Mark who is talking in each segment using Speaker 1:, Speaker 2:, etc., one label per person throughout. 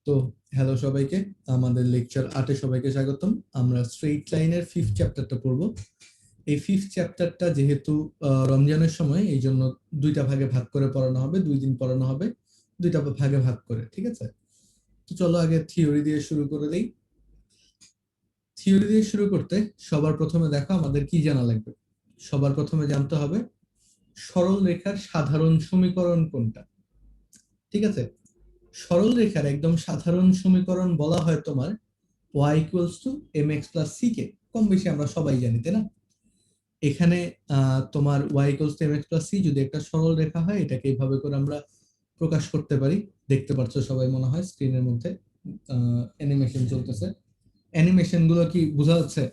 Speaker 1: তো হ্যালো সবাইকে, আমাদের লেকচার 8-এ সবাইকে স্বাগতম। আমরা স্ট্রেইট লাইনের 5th চ্যাপ্টারটা পড়ব। এই 5th চ্যাপ্টারটা যেহেতু রমজানের সময়, এই জন্য দুইটা ভাগে ভাগ করে পড়ানো হবে, 2 দিন পড়ানো হবে, দুইটা ভাগে ভাগ করে, ঠিক আছে? তো চলো আগে থিওরি দিয়ে শুরু করে দেই। থিওরি দিয়ে শুরু করতে সবার প্রথমে দেখো আমাদের কি জানা লাগবে। সবার প্রথমে জানতে হবে সরল রেখার সাধারণ সমীকরণ কোনটা, ঠিক আছে? সরল রেখার একদম সাধারণ সমীকরণ বলা হয় তোমার y equals to mx plus c কে। কম বেশি আমরা সবাই জানি, তাই না? এখানে তোমার y equals to mx plus c যদি একটা সরল রেখা হয়, এটাকে এইভাবে করে আমরা প্রকাশ করতে পারি। দেখতে পাচ্ছ সবাই মনে হয় স্ক্রিনের মধ্যে অ্যানিমেশন চলতেছে। অ্যানিমেশন গুলো কি বোঝা যাচ্ছে?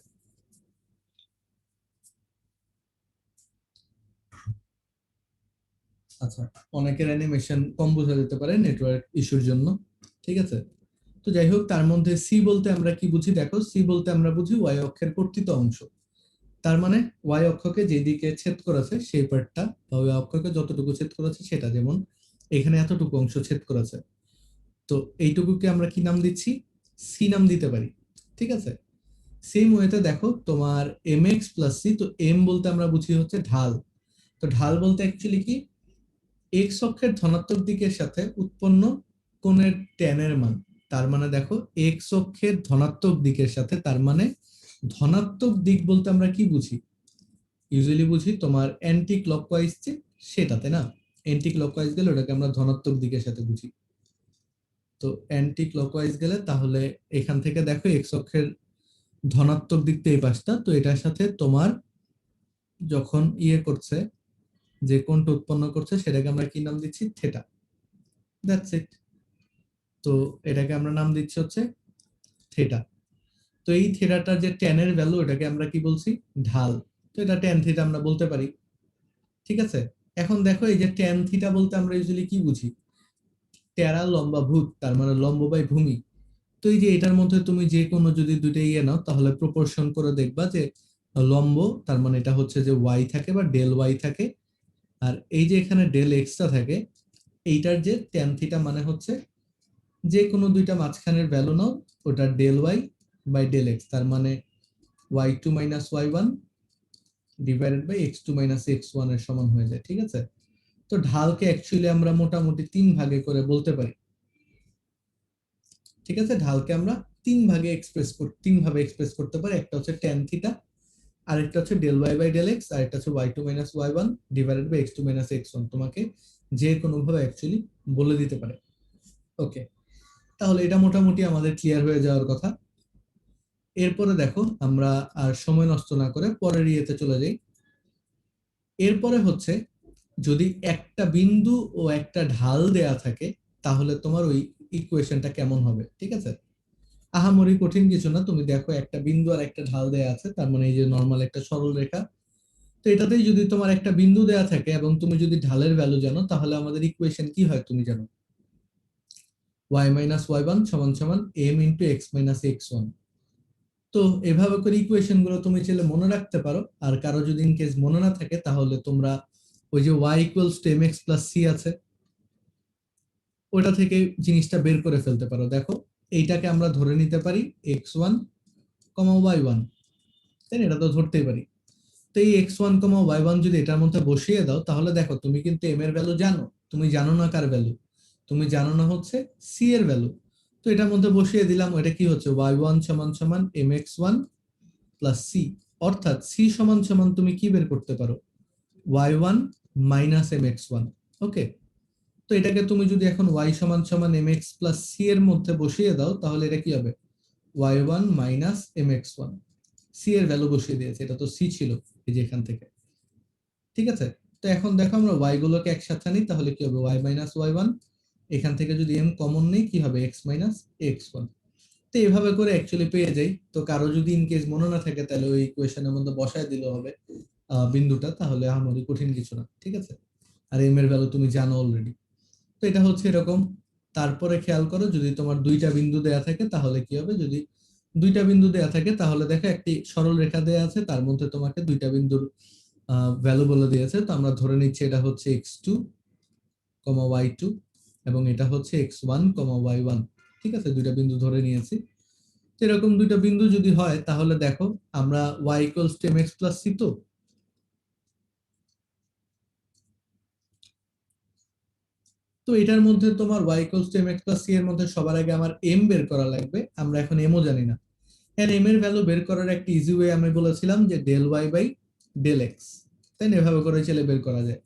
Speaker 1: আচ্ছা, অনেকের অ্যানিমেশন কম বোঝা যেতে পারে নেটওয়ার্ক ইস্যুর জন্য, ঠিক আছে? তো যাই হোক, তার মধ্যে সি বলতে আমরা কি বুঝি দেখো। সি বলতে আমরা বুঝি ওয়াই অক্ষের কর্তৃত অংশ। তার মানে ওয়াই অক্ষকে যেদিকে ছেদ করেছে সেই পার্টটা, বা ওয়াই অক্ষকে যতটুকু ছেদ করেছে সেটা, যেমন এখানে এতটুকু অংশ ছেদ করেছে, তো এইটুকুকে আমরা কি নাম দিচ্ছি? সি নাম দিতে পারি, ঠিক আছে? সেম ওয়েতে দেখো তোমার এম এক্স প্লাস সি, তো এম বলতে আমরা বুঝি হচ্ছে ঢাল। তো ঢাল বলতে অ্যাকচুয়ালি কি? এক্স অক্ষের ধনাত্মক দিকের সাথে উৎপন্ন কোণের ট্যানের মান। তার মানে দেখো এক্স অক্ষের ধনাত্মক দিকের সাথে, তার মানে ধনাত্মক দিক বলতে আমরা কি বুঝি? ইউজুয়ালি বুঝি তোমার অ্যান্টি ক্লকওয়াইজ, যে সেটাতে না, অ্যান্টি ক্লকওয়াইজ গেলে ওটাকে আমরা ধনাত্মক দিকের সাথে বুঝি। তো অ্যান্টি ক্লকওয়াইজ গেলে তাহলে এখান থেকে দেখো এক্স অক্ষের ধনাত্মক দিকটা এই পাশটা, তো এটার সাথে তোমার যখন ইয়ে করছে, যে কোণটা উৎপন্ন করছে, সেটাকে আমরা কি নাম দিচ্ছি? থেটা। That's it. তো এটাকে আমরা নাম দিচ্ছি হচ্ছে থেটা। তো এই থেটাটার যে ট্যানের ভ্যালু, এটাকে আমরা কি বলছি? ঢাল। তো এটা ট্যান থিটা আমরা বলতে পারি, ঠিক আছে? এখন দেখো এই যে ট্যান থিটা বলতে আমরা ইউজুয়ালি কি বুঝি? ট্যারা লম্বা ভূত, তার মানে লম্ব বাই ভূমি। তো এই যে এটার মধ্যে তুমি যে কোনো যদি দুইটা ইয়ে নাও, তাহলে প্রপোর্শন করে দেখবা যে লম্ব, তার মানে এটা হচ্ছে যে ওয়াই থাকে বা ডেল ওয়াই থাকে, আর এই যে এখানে ডেল এক্সটা থাকে, এইটার যে ট্যান থিটা মানে হচ্ছে যে কোনো দুইটা মাঝখানের ভ্যালু নাও, ওটা del y by del x, তার মানে y two minus y one divided by x two minus x one এর সমান হয়ে যায়, ঠিক আছে? তো ঢালকে অ্যাকচুয়ালি আমরা মোটামুটি 3 ভাগে করে বলতে পারি, ঠিক আছে? ঢালকে আমরা 3 ভাবে এক্সপ্রেস করতে পারি। একটা হচ্ছে ট্যান থিটা, আরেকটা হচ্ছে del y by del x, আরেকটা হচ্ছে y two minus y one divided by x two minus x one. তোমাকে যে কোনো ভাবে অ্যাকচুয়ালি বলে দিতে পারে। ওকে, তাহলে এটা মোটামুটি আমাদের ক্লিয়ার হয়ে যাওয়ার কথা। এরপরে দেখো আমরা আর সময় নষ্ট না করে পরের ইয়েতে চলে যাই। এরপরে হচ্ছে যদি একটা বিন্দু ও একটা ঢাল দেয়া থাকে, তাহলে তোমার ওই ইকুয়েশনটা কেমন হবে, ঠিক আছে? আহামরি কঠিন কিছু না। তুমি দেখো একটা বিন্দু আর একটা ঢাল দেয়া আছে, তার মানে এই যে নর্মাল একটা সরল রেখা। তো এটাতেই যদি তোমার একটা বিন্দু দেয়া থাকে এবং তুমি যদি ঢালের ভ্যালু জানো, তাহলে আমাদের ইকুয়েশন কি হয় তুমি জানো? y মাইনাস ওয়াই ওয়ান সমান সমান m into x minus x one. তো এভাবে করে ইকুয়েশন গুলো তুমি চাইলে মনে রাখতে পারো। আর কারো যদি ইন কেস মনে না থাকে, তাহলে তোমরা ওই যে y equals to mx plus c আছে, ওটা থেকে জিনিসটা বের করে ফেলতে পারো। দেখো এইটাকে আমরা ধরে নিতে পারি x1 y1, তাই না? এটা তো ধরতেই পারি। তো এই x1 y1 যদি এটার মধ্যে বসিয়ে দাও, তাহলে দেখো তুমি কিন্তু m এর ভ্যালু জানো। তুমি জানো না কার ভ্যালু? তুমি জানো না হচ্ছে c এর ভ্যালু। তো এটার মধ্যে বসিয়ে দিলাম, এটা কি হচ্ছে? y1 সমান সমান mx1 প্লাস c, অর্থাৎ c সমান সমান তুমি কি বের করতে পারো? y1 minus mx1। ওকে, তো এটাকে তুমি যদি এখন y সমান সমান mx প্লাস c এর মধ্যে বসিয়ে দাও, তাহলে এটা কি হবে? y1 minus mx1। c এর ভ্যালু বসিয়ে দিয়েছে, এটা তো c ছিল এই যে এখান থেকে, ঠিক আছে? তো এখন দেখো আমরা y গুলোকে একসাথে নিই, তাহলে কি হবে? y মাইনাস y1, এখান থেকে যদি m কমন নেই, কি হবে? x minus x1। তো এইভাবে করে অ্যাকচুয়ালি পেয়ে যাই। তো কারো যদি ইন কেস মনে না থাকে, তাহলে ওই ইকুয়েশনের মধ্যে বসায় দিলে হবে বিন্দুটা, তাহলে আমাদের কঠিন কিছু না, ঠিক আছে? আর m এর ভ্যালু তুমি জানো অলরেডি। তো এটা হচ্ছে এরকম। তারপরে খেয়াল করো, যদি তোমার দুইটা বিন্দু দেয়া থাকে, তাহলে কি হবে? যদি দুইটা বিন্দু দেয়া থাকে, তাহলে দেখো একটি সরল রেখা দেয়া আছে, তার মধ্যে তোমাকে দুইটা বিন্দুর ভ্যালু বলে দিয়েছে। তো আমরা ধরে নিচ্ছি এটা হচ্ছে x2 y2 এবং এটা হচ্ছে x1 y1। ঠিক আছে, দুইটা বিন্দু ধরে নিয়েছি। এরকম দুইটা বিন্দু যদি হয় তাহলে দেখো আমরা y equals to mx plus c, তো এটার মধ্যে তোমার y equals to mx plus c এর মধ্যে সবার আগে আমার m বের করা লাগবে। আমরা এখন m ও জানি না, এর m এর ভ্যালু বের করার একটা ইজি ওয়ে আমি বলেছিলাম যে del y by del x, তাই না? এভাবে করে চলে বের করা যায়।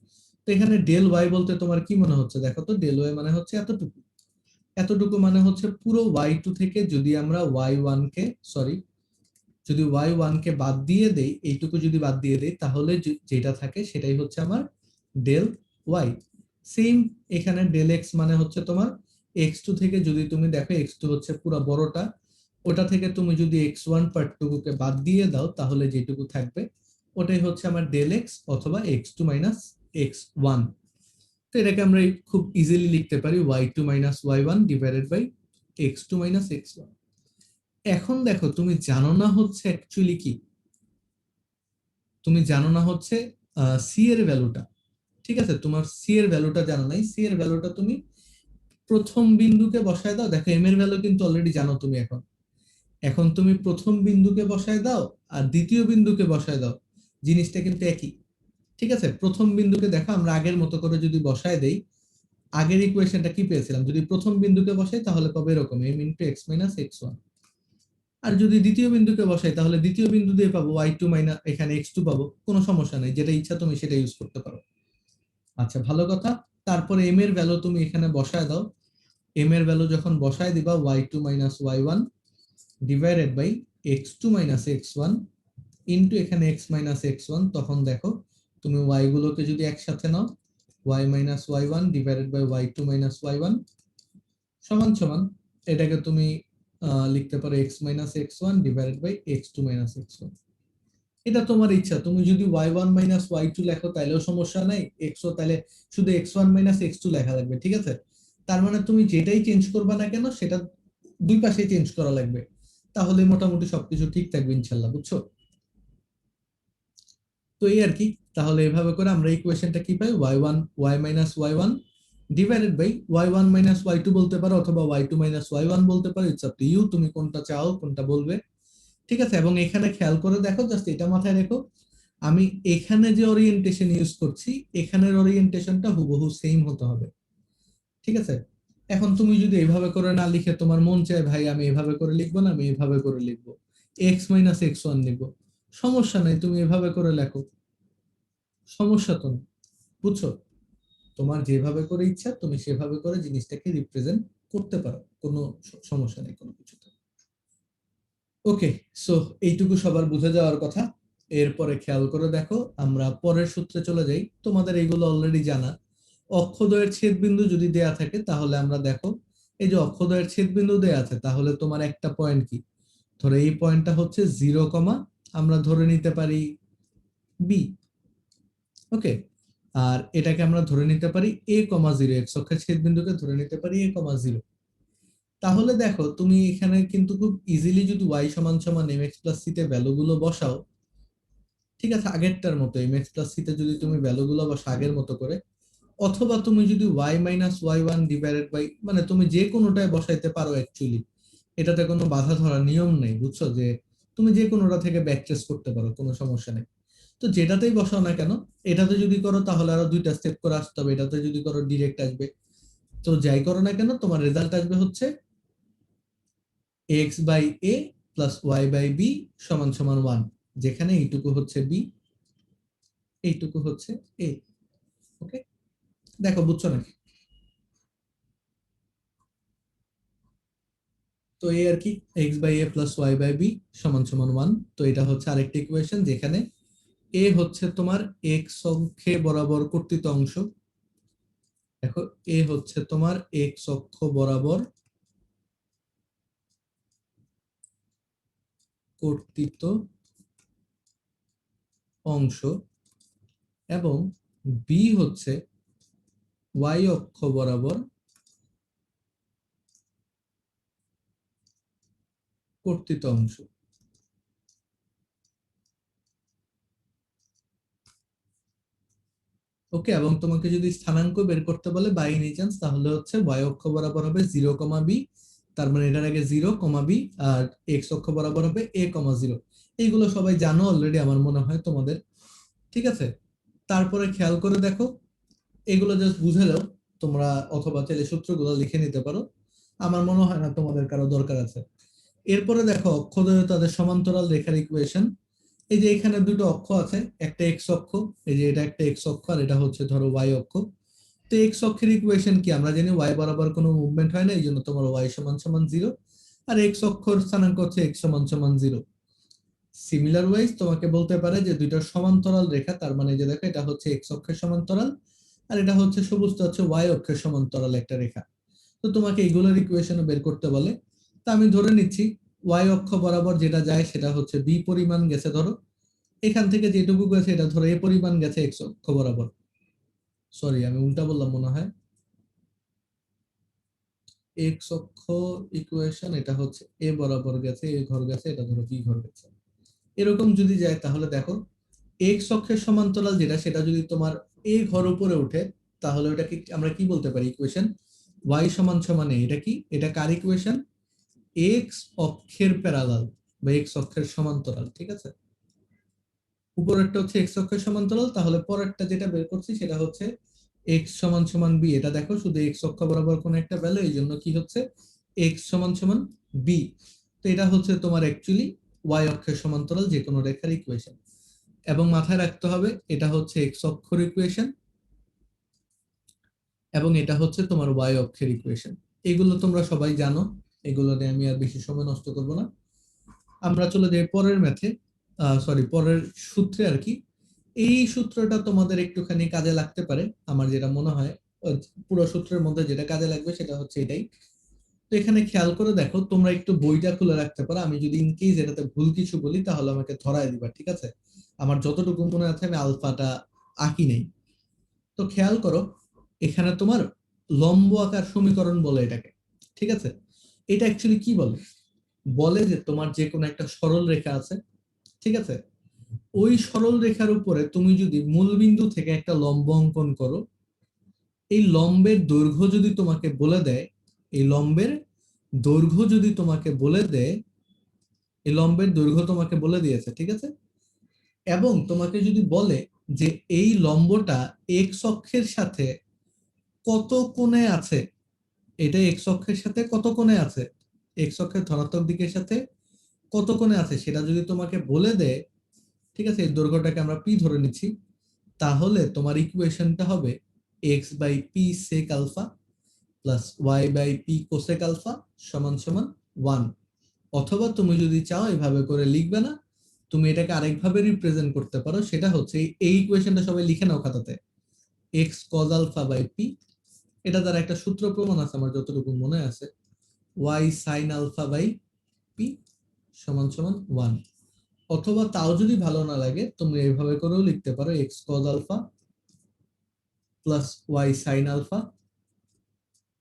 Speaker 1: তো এখানে ডেল y বলতে তোমার কি মনে হচ্ছে? দেখো তো, ডেল y মানে হচ্ছে এতটুকু, এতটুকু মানে হচ্ছে পুরো y2 থেকে যদি আমরা y1 কে, সরি, যদি y1 কে বাদ দিয়ে দেই, এইটুকু যদি বাদ দিয়ে দেই, তাহলে যেটা থাকে সেটাই হচ্ছে আমার ডেল y। সেম এখানে ডেল x মানে হচ্ছে তোমার x2 থেকে যদি তুমি দেখো x2 হচ্ছে পুরো বড়টা, ওটা থেকে তুমি যদি x1 পার্টটুকুকে বাদ দিয়ে দাও তাহলে যেটুকু থাকবে ওটাই হচ্ছে আমার ডেল x অথবা x2 মাইনাস x1। তো এটাকে আমরা খুব ইজিলি লিখতে পারি y2 minus y1 divided by x2 minus x1। এখন দেখো, তুমি জানো না হচ্ছে অ্যাকচুয়ালি কি, তুমি জানো না হচ্ছে সি এর ভ্যালুটা। ঠিক আছে, তোমার সি এর ভ্যালুটা জানো নাই। সি এর ভ্যালুটা তুমি প্রথম বিন্দুকে বসায় দাও। দেখো এম এর ভ্যালু কিন্তু অলরেডি জানো তুমি। এখন এখন তুমি প্রথম বিন্দুকে বসায় দাও আর দ্বিতীয় বিন্দুকে বসায় দাও, জিনিসটা কিন্তু একই। ঠিক আছে, প্রথম বিন্দুকে দেখো আমরা আগের মতো করে যদি বসায় দেই, আগের ইকুয়েশনটা কি পেয়েছিলাম? যদি প্রথম বিন্দুকে বসাই তাহলে পাবো এরকম m into x minus x1। আর যদি দ্বিতীয় বিন্দুকে বসাই তাহলে দ্বিতীয় বিন্দু দিয়ে পাবো y2 মাইনাস এখানে x2 পাবো। কোনো সমস্যা নেই, যেটা ইচ্ছা তুমি সেটা ইউজ করতে পারো। আচ্ছা, ভালো কথা। তারপরে m এর ভ্যালু তুমি এখানে বসায় দাও। m এর ভ্যালু যখন বসায় দিবা y2 minus y1 divided by x2 minus x1 into এখানে x মাইনাস x1, তখন দেখো তুমি y গুলোকে যদি একসাথে নাও, y minus y1 divided by y2 minus y1 সমান সমান, এটাকে তুমি লিখতে পারো x minus x1 divided by x2 minus x1। এটা তোমার ইচ্ছা, তুমি যদি y1 মাইনাস y2 লেখো তাইলেও সমস্যা নাই, xও তাহলে শুধু x1 মাইনাস x2 লেখা লাগবে। ঠিক আছে, তার মানে তুমি যেটাই চেঞ্জ করবা না কেন সেটা দুই পাশে চেঞ্জ করা লাগবে, তাহলে মোটামুটি সবকিছু ঠিক থাকবে ইনশাল্লাহ, বুঝছো? তো এই আর কি। তাহলে এভাবে করে আমরা ইকুয়েশনটা কি পাই, y minus y1 divided by y1 minus y2 বলতে পারো অথবা y2 মাইনাস y1 বলতে পারো, ইটস আপ টু ইউ, তুমি কোনটা চাও কোনটা বলবে। ঠিক আছে, এবং এখানে খেয়াল করে দেখো, জাস্ট এটা মাথায় রেখো, আমি এখানে যে ওরিয়েন্টেশন ইউজ করছি এখানের ওরিয়েন্টেশনটা হুবহু সেম হতে হবে। ঠিক আছে, এখন তুমি যদি এইভাবে করে না লিখে তোমার মন চায় ভাই আমি এভাবে করে লিখবো না, আমি এভাবে করে লিখবো, এক্স মাইনাস x1 লিখবো, সমস্যা নাই, তুমি এভাবে করে লেখো, সমস্যা তো নেই, বুঝছো? তোমার যেভাবে করে ইচ্ছা তুমি সেভাবে করে জিনিসটাকে রিপ্রেজেন্ট করতে পারো, কোনো সমস্যা নেই কোনো কিছুতে। ওকে, সো এইটুকু সবার বুঝে যাওয়ার কথা। এরপরে খেয়াল করে দেখো, আমরা পরের সূত্রে চলে যাই। তোমাদের এইগুলো অলরেডি জানা। অক্ষদ্বয়ের ছেদ বিন্দু যদি দেয়া থাকে তাহলে আমরা দেখো, এই যে অক্ষদ্বয়ের ছেদ বিন্দু দেয়া আছে, তাহলে তোমার একটা পয়েন্ট কি, ধরো এই পয়েন্টটা হচ্ছে 0, আমরা ধরে নিতে পারি বি। ওকে, আর এটাকে আমরা ধরে নিতে পারি a,0, এক্স অক্ষের ছেদ বিন্দুকে ধরে নিতে পারি a,0। তাহলে দেখো তুমি এখানে কিন্তু খুব ইজিলি যদি y সমান সমান mx প্লাস c তে ভ্যালুগুলো বসাও, ঠিক আছে, আগেরটার মতো mx প্লাস c তে যদি তুমি ভ্যালুগুলো বসাও আগের মতো করে, অথবা তুমি যদি y minus y1 divided by, মানে তুমি যে কোনোটায় বসাইতে পারো অ্যাকচুয়ালি, এটাতে কোনো বাধা ধরার নিয়ম নেই, বুঝছো? যে তুমি যে কোনোটা থেকে ব্যাক ট্রেস করতে পারো, কোনো সমস্যা নেই। তো যেটাতেই বসাও না কেন, এটাতে যদি করো তাহলে আরো দুইটা স্টেপ করে আসতে হবে, এটাতে যদি করো ডিরেক্ট আসবে। তো যাই করো না কেন তোমার রেজাল্ট আসবে হচ্ছে x by a plus y by b সমান সমান 1, যেখানে এইটুকু হচ্ছে বি, এইটুকু হচ্ছে এ। ওকে, দেখো বুঝছো নাকি? তো এই আর কি, x by a plus y by b সমান সমান 1। তো এটা হচ্ছে আরেকটি ইকুয়েশন যেখানে এ হচ্ছে তোমার এক্স অক্ষে বরাবর কর্তিত অংশ। দেখো এ হচ্ছে তোমার এক্স অক্ষ বরাবর কর্তিত অংশ, এবং বি হচ্ছে ওয়াই অক্ষ বরাবর কর্তিত অংশ। ওকে, এবং তোমাকে যদি স্থানাঙ্ক বের করতে বলে বাই এনি চান্স, তাহলে হচ্ছে y অক্ষ বরাবর হবে 0, বি, তার মানে এটার আগে 0, বি, আর এক্স অক্ষ বরাবর হবে a, 0। এইগুলো সবাই জানো অলরেডি আমার মনে হয় তোমাদের, ঠিক আছে। তারপরে খেয়াল করে দেখো, এগুলো জাস্ট বুঝে যাও তোমরা, অথবা চাইলে সূত্রগুলো লিখে নিতে পারো, আমার মনে হয় না তোমাদের কারো দরকার আছে। এরপরে দেখো অক্ষদ্বয় তাদের সমান্তরাল রেখার ইকুয়েশন। এই যে এখানে দুটো অক্ষ আছে, একটা এক্স অক্ষ, এই যে এটা একটা এক্স অক্ষ, আর এটা হচ্ছে ধরো ওয়াই অক্ষ। তো এক্স অক্ষের ইকুয়েশন কি, আমরা জানি ওয়াই বরাবর কোনো মুভমেন্ট হয় না, এই জন্য তোমার ওয়াই সমান সমান 0, আর এক্স অক্ষর স্থানাঙ্ক হচ্ছে এক্স সমান সমান 0। সিমিলার ওয়াইজ তোমাকে বলতে পারে যে দুইটা সমান্তরাল রেখা, তার মানে যে দেখো এটা হচ্ছে এক্স অক্ষের সমান্তরাল, আর এটা হচ্ছে সবুজটা হচ্ছে ওয়াই অক্ষের সমান্তরাল একটা রেখা। তো তোমাকে এইগুলোর ইকুয়েশন বের করতে বলে। তা আমি ধরে নিচ্ছি ওয়াই অক্ষ বরাবর যেটা যায় সেটা হচ্ছে বি পরিমাণ গেছে, ধরো এখান থেকে যেটুকু গেছে এটা ধরো এ পরিমাণ গেছে এক্স অক্ষ বরাবর। সরি, আমি উল্টা বললাম মনে হয়। এক্স অক্ষ ইকুয়েশন এটা হচ্ছে এ বরাবর গেছে, এ ঘর গেছে, এটা ধরো বি ঘর গেছে। এরকম যদি যায় তাহলে দেখো এক্স অক্ষের সমান্তরাল যেটা, সেটা যদি তোমার এ ঘর উপরে উঠে, তাহলে ওটাকে আমরা কি বলতে পারি ইকুয়েশন, ওয়াই সমান সমান এ। এটা কি, এটা কার ইকুয়েশন, এক্স অক্ষের প্যারালাল বা এক্স অক্ষের সমান্তরাল, ঠিক আছে। উপরেরটা হচ্ছে এক্স অক্ষের সমান্তরাল, তাহলে পরেরটা যেটা বের করছি সেটা হচ্ছে এক্স সমান সমান বি। এটা দেখো শুধু এক্স অক্ষ বরাবর কোন একটা ভ্যালু, এই জন্য কি হচ্ছে এক্স সমান সমান বি। তো এটা হচ্ছে তোমার অ্যাকচুয়ালি ওয়াই অক্ষের সমান্তরাল যে কোনো রেখার ইকুয়েশন। এবং মাথায় রাখতে হবে এটা হচ্ছে এক্স অক্ষের ইকুয়েশন, এবং এটা হচ্ছে তোমার ওয়াই অক্ষের ইকুয়েশন। এগুলো তোমরা সবাই জানো, এগুলো নিয়ে আমি আর বেশি সময় নষ্ট করব না। আমরা চলে যাই পরের ম্যাথে, সরি পরের সূত্রে আর কি। এই সূত্রটা তোমাদের একটুখানি কাজে লাগতে পারে, আমার যেটা মনে হয়। পুরো সূত্রের মধ্যে যেটা কাজে লাগবে সেটা হচ্ছে এটাই। তো এখানে খেয়াল করে দেখো, তোমরা একটু বইটা খুলে রাখতে পারো, আমি যদি ইনকেস এটাতে ভুল কিছু বলি তাহলে আমাকে ধরায় দিবা, ঠিক আছে। আমার যতটুকু মনে আছে আমি আলফাটা আঁকি নেই। তো খেয়াল করো, এখানে তোমার লম্ব আকার সমীকরণ বলে এটাকে, ঠিক আছে। এটা অ্যাকচুয়ালি কি বলে, বলে যে তোমার যে কোনো একটা সরল রেখা আছে, ঠিক আছে। ওই সরল রেখার উপরে তুমি যদি মূল বিন্দু থেকে একটা লম্ব অঙ্কন করো, এই লম্বের দৈর্ঘ্য যদি তোমাকে বলে দেয়, এই লম্বের দৈর্ঘ্য যদি তোমাকে বলে দেয়, এই লম্বের দৈর্ঘ্য তোমাকে বলে দিয়েছে, ঠিক আছে। এবং তোমাকে যদি বলে যে এই লম্বটা এক্স অক্ষের সাথে কত কোণে আছে, এটা এক্স অক্ষের সাথে কত কোণে আছে, এক্স অক্ষের ধনাত্মক দিকের সাথে কত কোণে আছে, সেটা যদি তোমাকে বলে দেয়, ঠিক আছে, এই দৈর্ঘ্যটাকে আমরা পি ধরে নিচ্ছি, তাহলে তোমার ইকুয়েশনটা হবে x by p sec alpha plus y by p cosec alpha সমান সমান 1। অথবা তুমি যদি চাও এভাবে করে লিখবে না, তুমি এটাকে আরেকভাবে রিপ্রেজেন্ট করতে পারো, সেটা হচ্ছে এই ইকুয়েশনটা সবাই লিখে নাও খাতাতে, x cos alpha by p, এটা দ্বারা একটা সূত্র প্রমাণ আছে আমার যতটুকু মনে আছে, y sin alpha by p সমান সমান 1। অথবা তাও যদি ভালো না লাগে তুমি এইভাবে করেও লিখতে পারো, x cos alpha plus y sin alpha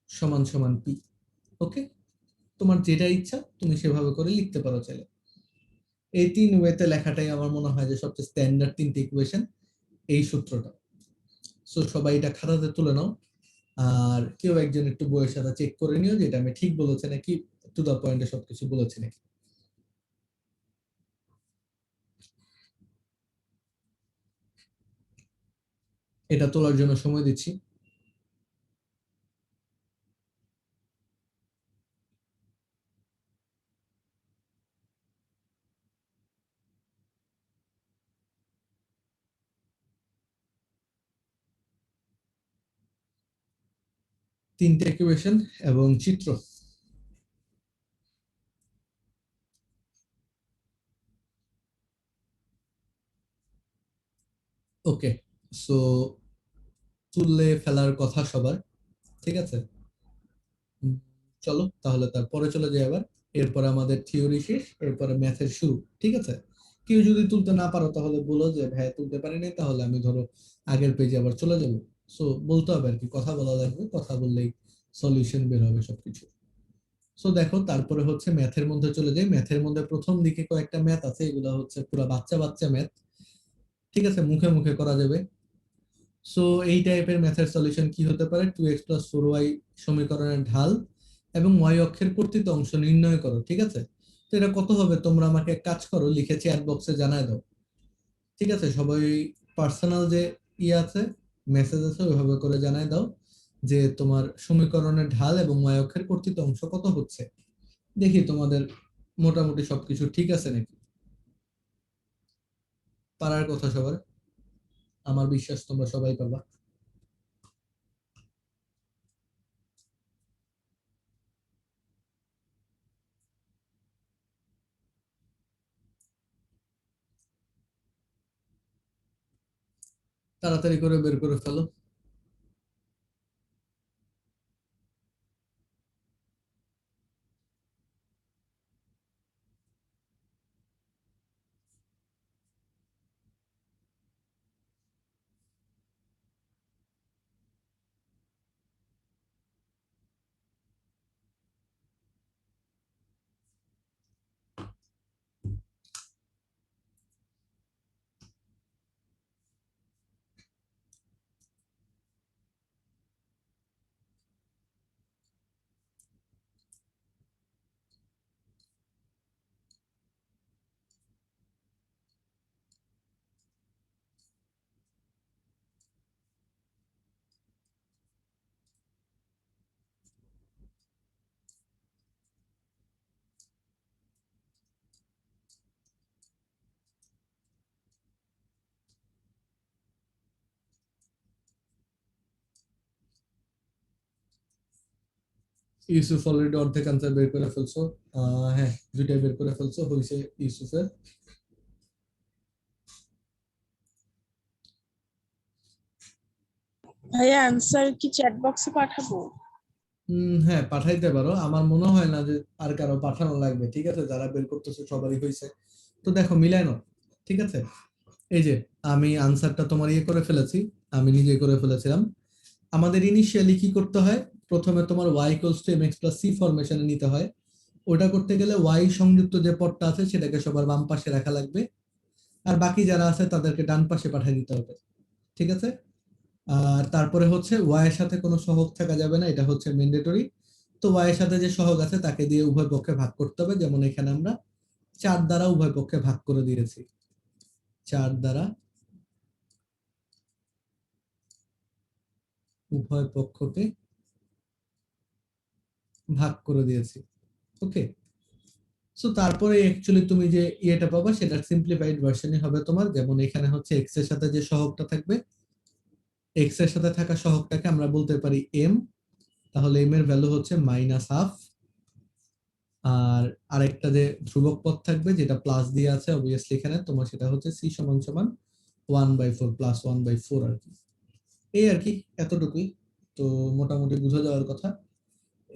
Speaker 1: সমান সমান পি। ওকে, তোমার যেটা ইচ্ছা তুমি সেভাবে করে লিখতে পারো চাইলে। এই তিন ওয়েতে লেখাটাই আমার মনে হয় যে সবচেয়ে স্ট্যান্ডার্ড তিনটি ইকুয়েশন, এই সূত্রটা। সো সবাই এটা খাতাতে তুলে নাও, আর কেউ একজন একটু বইয়ের সাথে চেক করে নিও যে এটা আমি ঠিক বলেছি নাকি, টু দা পয়েন্টে সবকিছু বলেছি নাকি। এটা তোলার জন্য সময় দিচ্ছি। তিনটে ইকুয়েশন এবং চিত্র। ওকে, সো তুললে ফেলার কথা সবার, ঠিক আছে। চলো তাহলে তারপরে চলে যাই আবার। এরপরে আমাদের থিওরি শেষ, এরপরে ম্যাথের শুরু, ঠিক আছে। কেউ যদি তুলতে না পারো তাহলে বলো যে ভাই তুলতে পারিনি, তাহলে আমি ধরো আগের পেজে আবার চলে যাব। সো বলতে হবে আর কি, কথা বলা লাগবে, কথা বললেই সলিউশন বের হবে সবকিছু। সো দেখো তারপরে হচ্ছে ম্যাথের মধ্যে চলে যাই। ম্যাথের মধ্যে প্রথম দিকে কয়েকটা ম্যাথ আছে, এগুলো হচ্ছে পুরো বাচ্চা বাচ্চা ম্যাথ, ঠিক আছে, মুখে মুখে করা যাবে। সো এই টাইপের ম্যাথের সলিউশন কি হতে পারে, 2x + 4y সমীকরণের ঢাল এবং ওয়াই অক্ষের কর্তৃত অংশ নির্ণয় করো, ঠিক আছে? তো এটা কত হবে তোমরা আমাকে এক কাজ করো, লিখে চ্যাট বক্সে জানায় দাও, ঠিক আছে? সবাই পার্সোনাল যে আছে, মেসেজ আছে, ওইভাবে করে জানায় দাও যে তোমার সমীকরণের ঢাল এবং ওয়াই অক্ষের কর্তৃত অংশ কত হচ্ছে। দেখি তোমাদের মোটামুটি সবকিছু ঠিক আছে নাকি। পারার কথা সবার, আমার বিশ্বাস তোমরা সবাই পারবা। তাড়াতাড়ি করে বের করে ফেলো। ইউসুফ অলরেডি অর্ধেক আনসার বের করে ফেলছো। হ্যাঁ, দুইটাই বের করে ফেলছো, হয়েছে ইউসুফের।
Speaker 2: ভাইয়া আনসার কি চ্যাট বক্সে পাঠাবো?
Speaker 1: হ্যাঁ, পাঠাইতে পারো, আমার মনে হয় না যে আর কারো পাঠানো লাগবে, ঠিক আছে? যারা বের করতেছে সবারই হয়েছে। তো দেখো মিলাই নাও, ঠিক আছে? এই যে আমি আনসারটা তোমার ইয়ে করে ফেলেছি, আমি নিজে করে ফেলেছিলাম। আমাদের ইনিশিয়ালি কি করতে হয়, প্রথমে তোমার y equals to mx plus c ফরমেশনে নিতে হয়। ওটা করতে গেলে y সংযুক্ত যে পদটা আছে সেটাকে সবার বাম পাশে রাখা লাগবে, আর বাকি যারা আছে তাদেরকে ডান পাশে পাঠিয়ে দিতে হবে, ঠিক আছে? আর তারপরে হচ্ছে y এর সাথে কোনো সহগ থাকা যাবে না, এটা হচ্ছে ম্যান্ডেটরি। তো y এর সাথে যে সহগ আছে তাকে দিয়ে উভয় পক্ষে ভাগ করতে হবে, যেমন এখানে আমরা 4 দ্বারা উভয় পক্ষে ভাগ করে দিয়েছি, 4 দ্বারা উভয় পক্ষকে ভাগ করে দিয়েছি। ওকে, সো তারপরে অ্যাকচুয়ালি তুমি যে ইয়েটা পাবা সেটার সিম্পলিফাইড ভার্সনই হবে তোমার, যেমন এখানে হচ্ছে এক্স এর সাথে যে সহগটা থাকবে, এক্স এর সাথে থাকা সহগটাকে আমরা বলতে পারি এম, তাহলে এম এর ভ্যালু হচ্ছে -হাফ। আর আরেকটা যে ধ্রুবক পদ থাকবে যেটা প্লাস দিয়ে আছে অবভিয়াসলি এখানে তোমার, সেটা হচ্ছে সি সমান সমান 1/4 প্লাস 1/4 আর কি। এই আর কি, এতটুকুই। তো মোটামুটি বুঝে যাওয়ার কথা।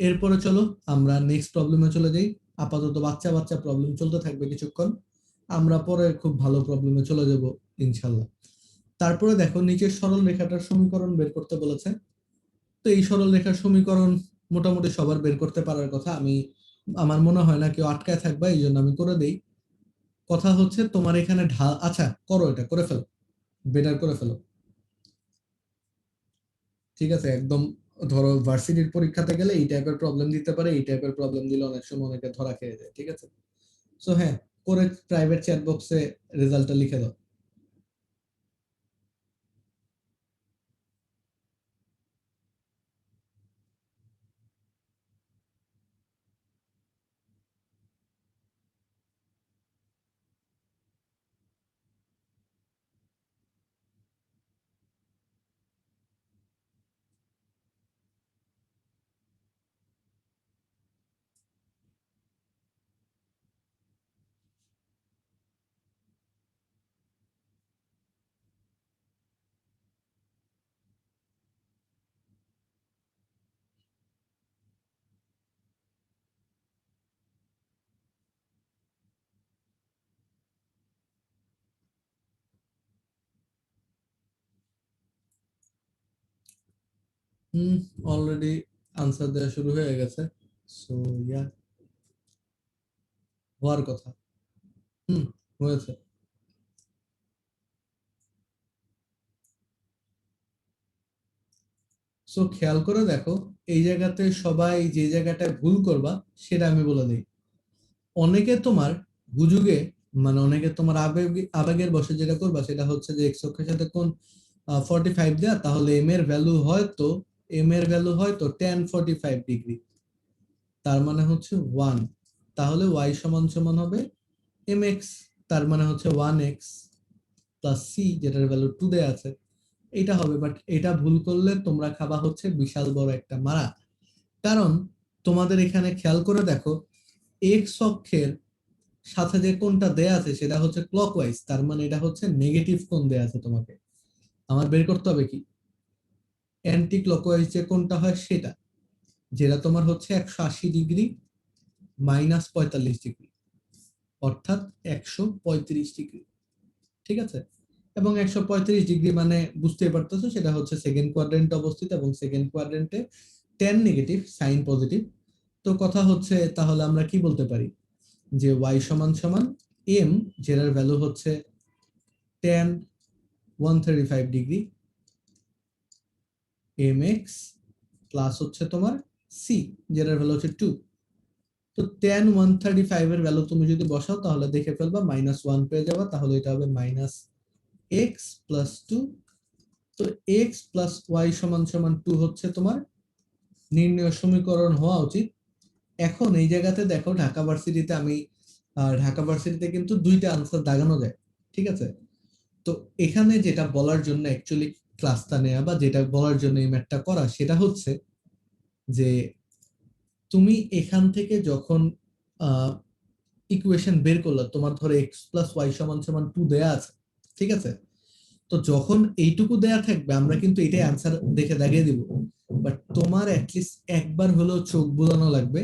Speaker 1: এরপরে চলো আমরা নেক্সট প্রবলেমে চলে যাই। আপাতত বাচ্চা বাচ্চা প্রবলেম চলতে থাকবে কিছুক্ষণ, আমরা পরে খুব ভালো প্রবলেমে চলে যাব ইনশাল্লাহ। তারপরে দেখো নিচের সরল রেখাটার সমীকরণ বের করতে বলেছে। তো এই সরল রেখার সমীকরণ মোটামুটি সবার বের করতে পারার কথা, আমি আমার মনে হয় না কেউ আটকায় থাকবে, এই জন্য আমি করে দেই। কথা হচ্ছে তোমার এখানে ঢাল, আচ্ছা করো, এটা করে ফেলো, বেটার করে ফেলো, ঠিক আছে? একদম ধরো ভার্সিটির পরীক্ষাতে গেলে এই টাইপের প্রবলেম দিতে পারে, এই টাইপের প্রবলেম দিলে অনেক সময় অনেকে ধরা খেয়ে যায়, ঠিক আছে? সো হ্যাঁ, করে প্রাইভেট চ্যাট বক্সে রেজাল্টটা লিখে দাও। হুম, অলরেডি আনসার দেওয়া শুরু হয়ে গেছে। সো ইয়া, হওয়ার কথা। হুম, হয়েছে। সো খেয়াল করে দেখো, এই জায়গাতে সবাই যে জায়গাটায় ভুল করবা সেটা আমি বলে দিই। অনেকে তোমার হুজুগে, মানে অনেকে তোমার আবেগের বশে যেটা করবা সেটা হচ্ছে যে এক্স অক্ষের সাথে কোন 45 দেয়া, তাহলে এম এর ভ্যালু হয়তো tan 45 ডিগ্রি, তার মানে হচ্ছে 1। তাহলে ওয়াই সমান সমান হবে এম এক্স, তার মানে হচ্ছে 1x প্লাস সি, যেটার ভ্যালু 2 দেয়া আছে, এটা হবে। বাট এটা ভুল করলে তোমরা খাবা হচ্ছে বিশাল বড় একটা মারা। কারণ তোমাদের এখানে খেয়াল করে দেখো, এক্স অক্ষের সাথে যে কোণটা দেয়া আছে সেটা হচ্ছে ক্লকওয়াইজ, তার মানে এটা হচ্ছে নেগেটিভ কোণ দেয়া আছে তোমাকে। আমার বের করতে হবে কি, অ্যান্টি ক্লকওয়াইজ যে কোণটা হয় সেটা, যেটা তোমার হচ্ছে 180 ডিগ্রি মাইনাস 45 ডিগ্রি, অর্থাৎ 135 ডিগ্রি। ঠিক আছে, এবং 135 ডিগ্রি মানে বুঝতেই পারতেছো সেটা হচ্ছে সেকেন্ড কোয়াড্রেন্টে অবস্থিত, এবং সেকেন্ড কোয়াড্রেন্টে টেন নেগেটিভ সাইন পজিটিভ। তো কথা হচ্ছে তাহলে আমরা কি বলতে পারি, যে ওয়াই সমান সমান এম, যেটার ভ্যালু হচ্ছে tan 135 degree, m x plus হচ্ছে তোমার সি, যেটার ভ্যালু হচ্ছে 2। তো tan 135 এর ভ্যালু তুমি যদি বসাও তাহলে দেখে ফেলবা -1 পেয়ে যাবা, তাহলে এটা হবে -x+2। তো x প্লাস ওয়াই সমান সমান 2 হচ্ছে তোমার নির্ণয় সমীকরণ হওয়া উচিত। এখন এই জায়গাতে দেখো, ঢাকা ভার্সিটিতে কিন্তু দুইটা আনসার দাগানো যায়। ঠিক আছে, তো এখানে যেটা বলার জন্য অ্যাকচুয়ালি ক্লাসটা নেওয়া বা যেটা বলার জন্য এই ম্যাথটা করা সেটা হচ্ছে যে তুমি এখান থেকে যখন ইকুয়েশন বের করলো, তোমার ধরো এক্স প্লাস ওয়াই সমান সমান 2 দেয়া আছে, ঠিক আছে, তো যখন এইটুকু দেয়া থাকবে আমরা কিন্তু এটাই অ্যান্সার দেখে দাগিয়ে দিব। বাট তোমার অ্যাটলিস্ট একবার হলেও চোখ বুলানো লাগবে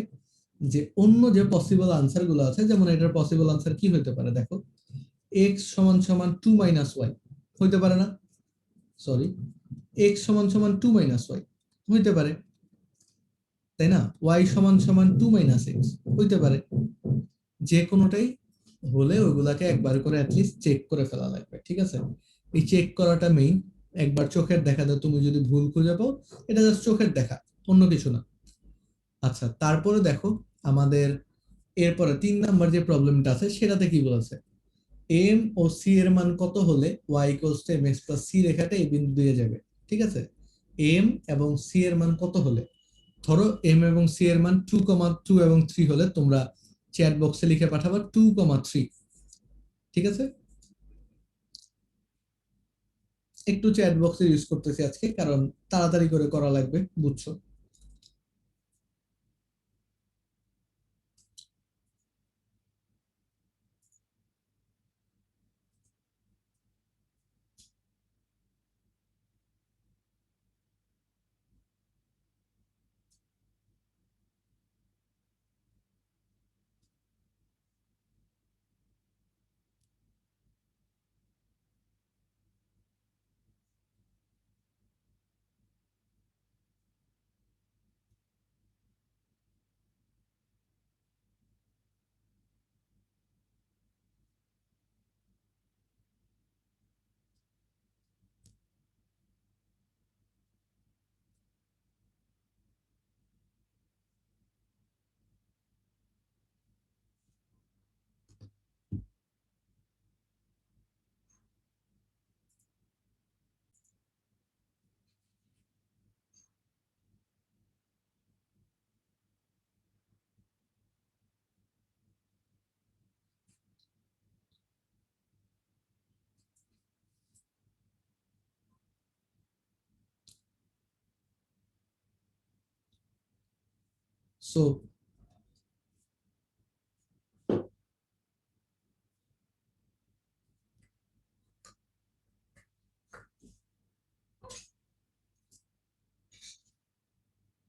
Speaker 1: যে অন্য যে পসিবল আনসার গুলো আছে, যেমন এটার পসিবল আনসার কি হতে পারে দেখো, এক্স সমান সমান 2 মাইনাস ওয়াই হইতে পারে না, সরি, এক্স সমান সমান 2 মাইনাস ওয়াই হইতে পারে, তাই না, ওয়াই সমান সমান 2 মাইনাস এক্স হইতে পারে। যে কোনোটাই হলে ওইগুলাকে একবার করে অ্যাটলিস্ট চেক করে ফেলা লাগবে। ঠিক আছে, এই চেক করাটা মেইন। একবার চোখের দেখাতে তুমি যদি ভুল খুঁজে পাও, এটা জাস্ট চোখের দেখা, অন্য কিছু না। আচ্ছা, তারপরে দেখো আমাদের এরপরে 3 নাম্বার যে প্রবলেমটা আছে সেটাতে কি বলেছে, এম ও সি এর মান কত হলে y equals to m x plus c রেখাটা এই বিন্দু দিয়ে যাবে। ঠিক আছে, এম এবং সি এর মান কত হলে, ধরো এম এবং সি এর মান 2,2 এবং 3 হলে তোমরা চ্যাট বক্সে লিখে পাঠাবা 2,3। ঠিক আছে, একটু চ্যাট বক্সে ইউজ করতেছি আজকে কারণ তাড়াতাড়ি করে করা লাগবে, বুঝছো। সো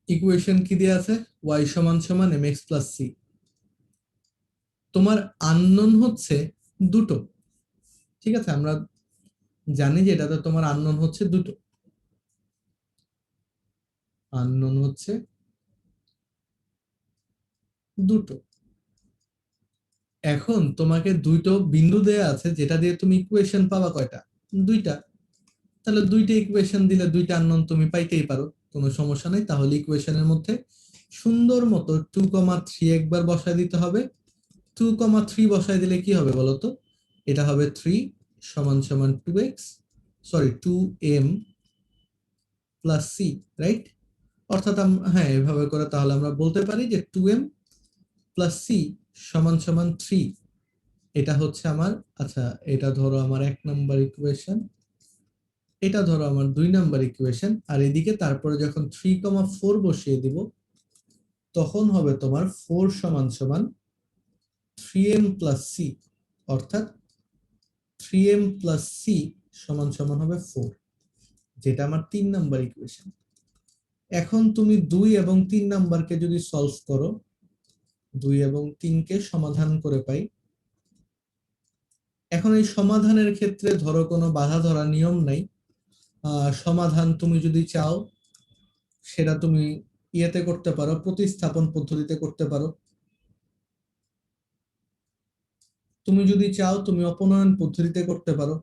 Speaker 1: ইকুয়েশন কি দেয়া আছে, ওয়াই সমান সমান এম এক্স প্লাস সি। তোমার আননোন হচ্ছে দুটো। ঠিক আছে, আমরা জানি যে এটাতে তোমার আননোন হচ্ছে দুটো, আননোন হচ্ছে দুটো। এখন তোমাকে দুটো বিন্দু দেয়া আছে যেটা দিয়ে তুমি ইকুয়েশন পাবা কয়টা, দুইটা। তাহলে দুইটা ইকুয়েশন দিলে দুইটা আননোন তুমি পাইতেই পারো। কোনো সমস্যা নেই। তাহলে ইকুয়েশনের মধ্যে সুন্দর মতো 2,3 একবার বসায় দিতে হবে। 2,3 বসায় দিলে কি হবে বলতো? এটা হবে 3 সমান সমান 2x, sorry 2m plus c, right? অর্থাৎ হ্যাঁ, এভাবে করে তাহলে আমরা বলতে পারি যে 2m প্লাস c সমান সমান 3। এটা হচ্ছে আমার, আচ্ছা এটা ধরো আমার 1 নাম্বার ইকুয়েশন, এটা ধরো আমার 2 নাম্বার ইকুয়েশন, আর এদিকে তারপরে যখন 3,4 বসিয়ে দিব তখন হবে তোমার 4 সমান সমান 3m প্লাস c, অর্থাৎ 3m প্লাস c সমান সমান হবে 4, যেটা আমার 3 নাম্বার ইকুয়েশন। এখন তুমি 2 এবং 3 নাম্বারকে যদি সলভ করো, 2 এবং 3 কে সমাধান করে পাই। এখন এই সমাধানের ক্ষেত্রে ধরো কোনো বাধা ধরা নিয়ম নাই। সমাধান তুমি যদি চাও সেটা তুমি ইয়েতে করতে পারো, প্রতিস্থাপন পদ্ধতিতে করতে পারো। তুমি যদি চাও তুমি অপনয়ন পদ্ধতিতে করতে পারো।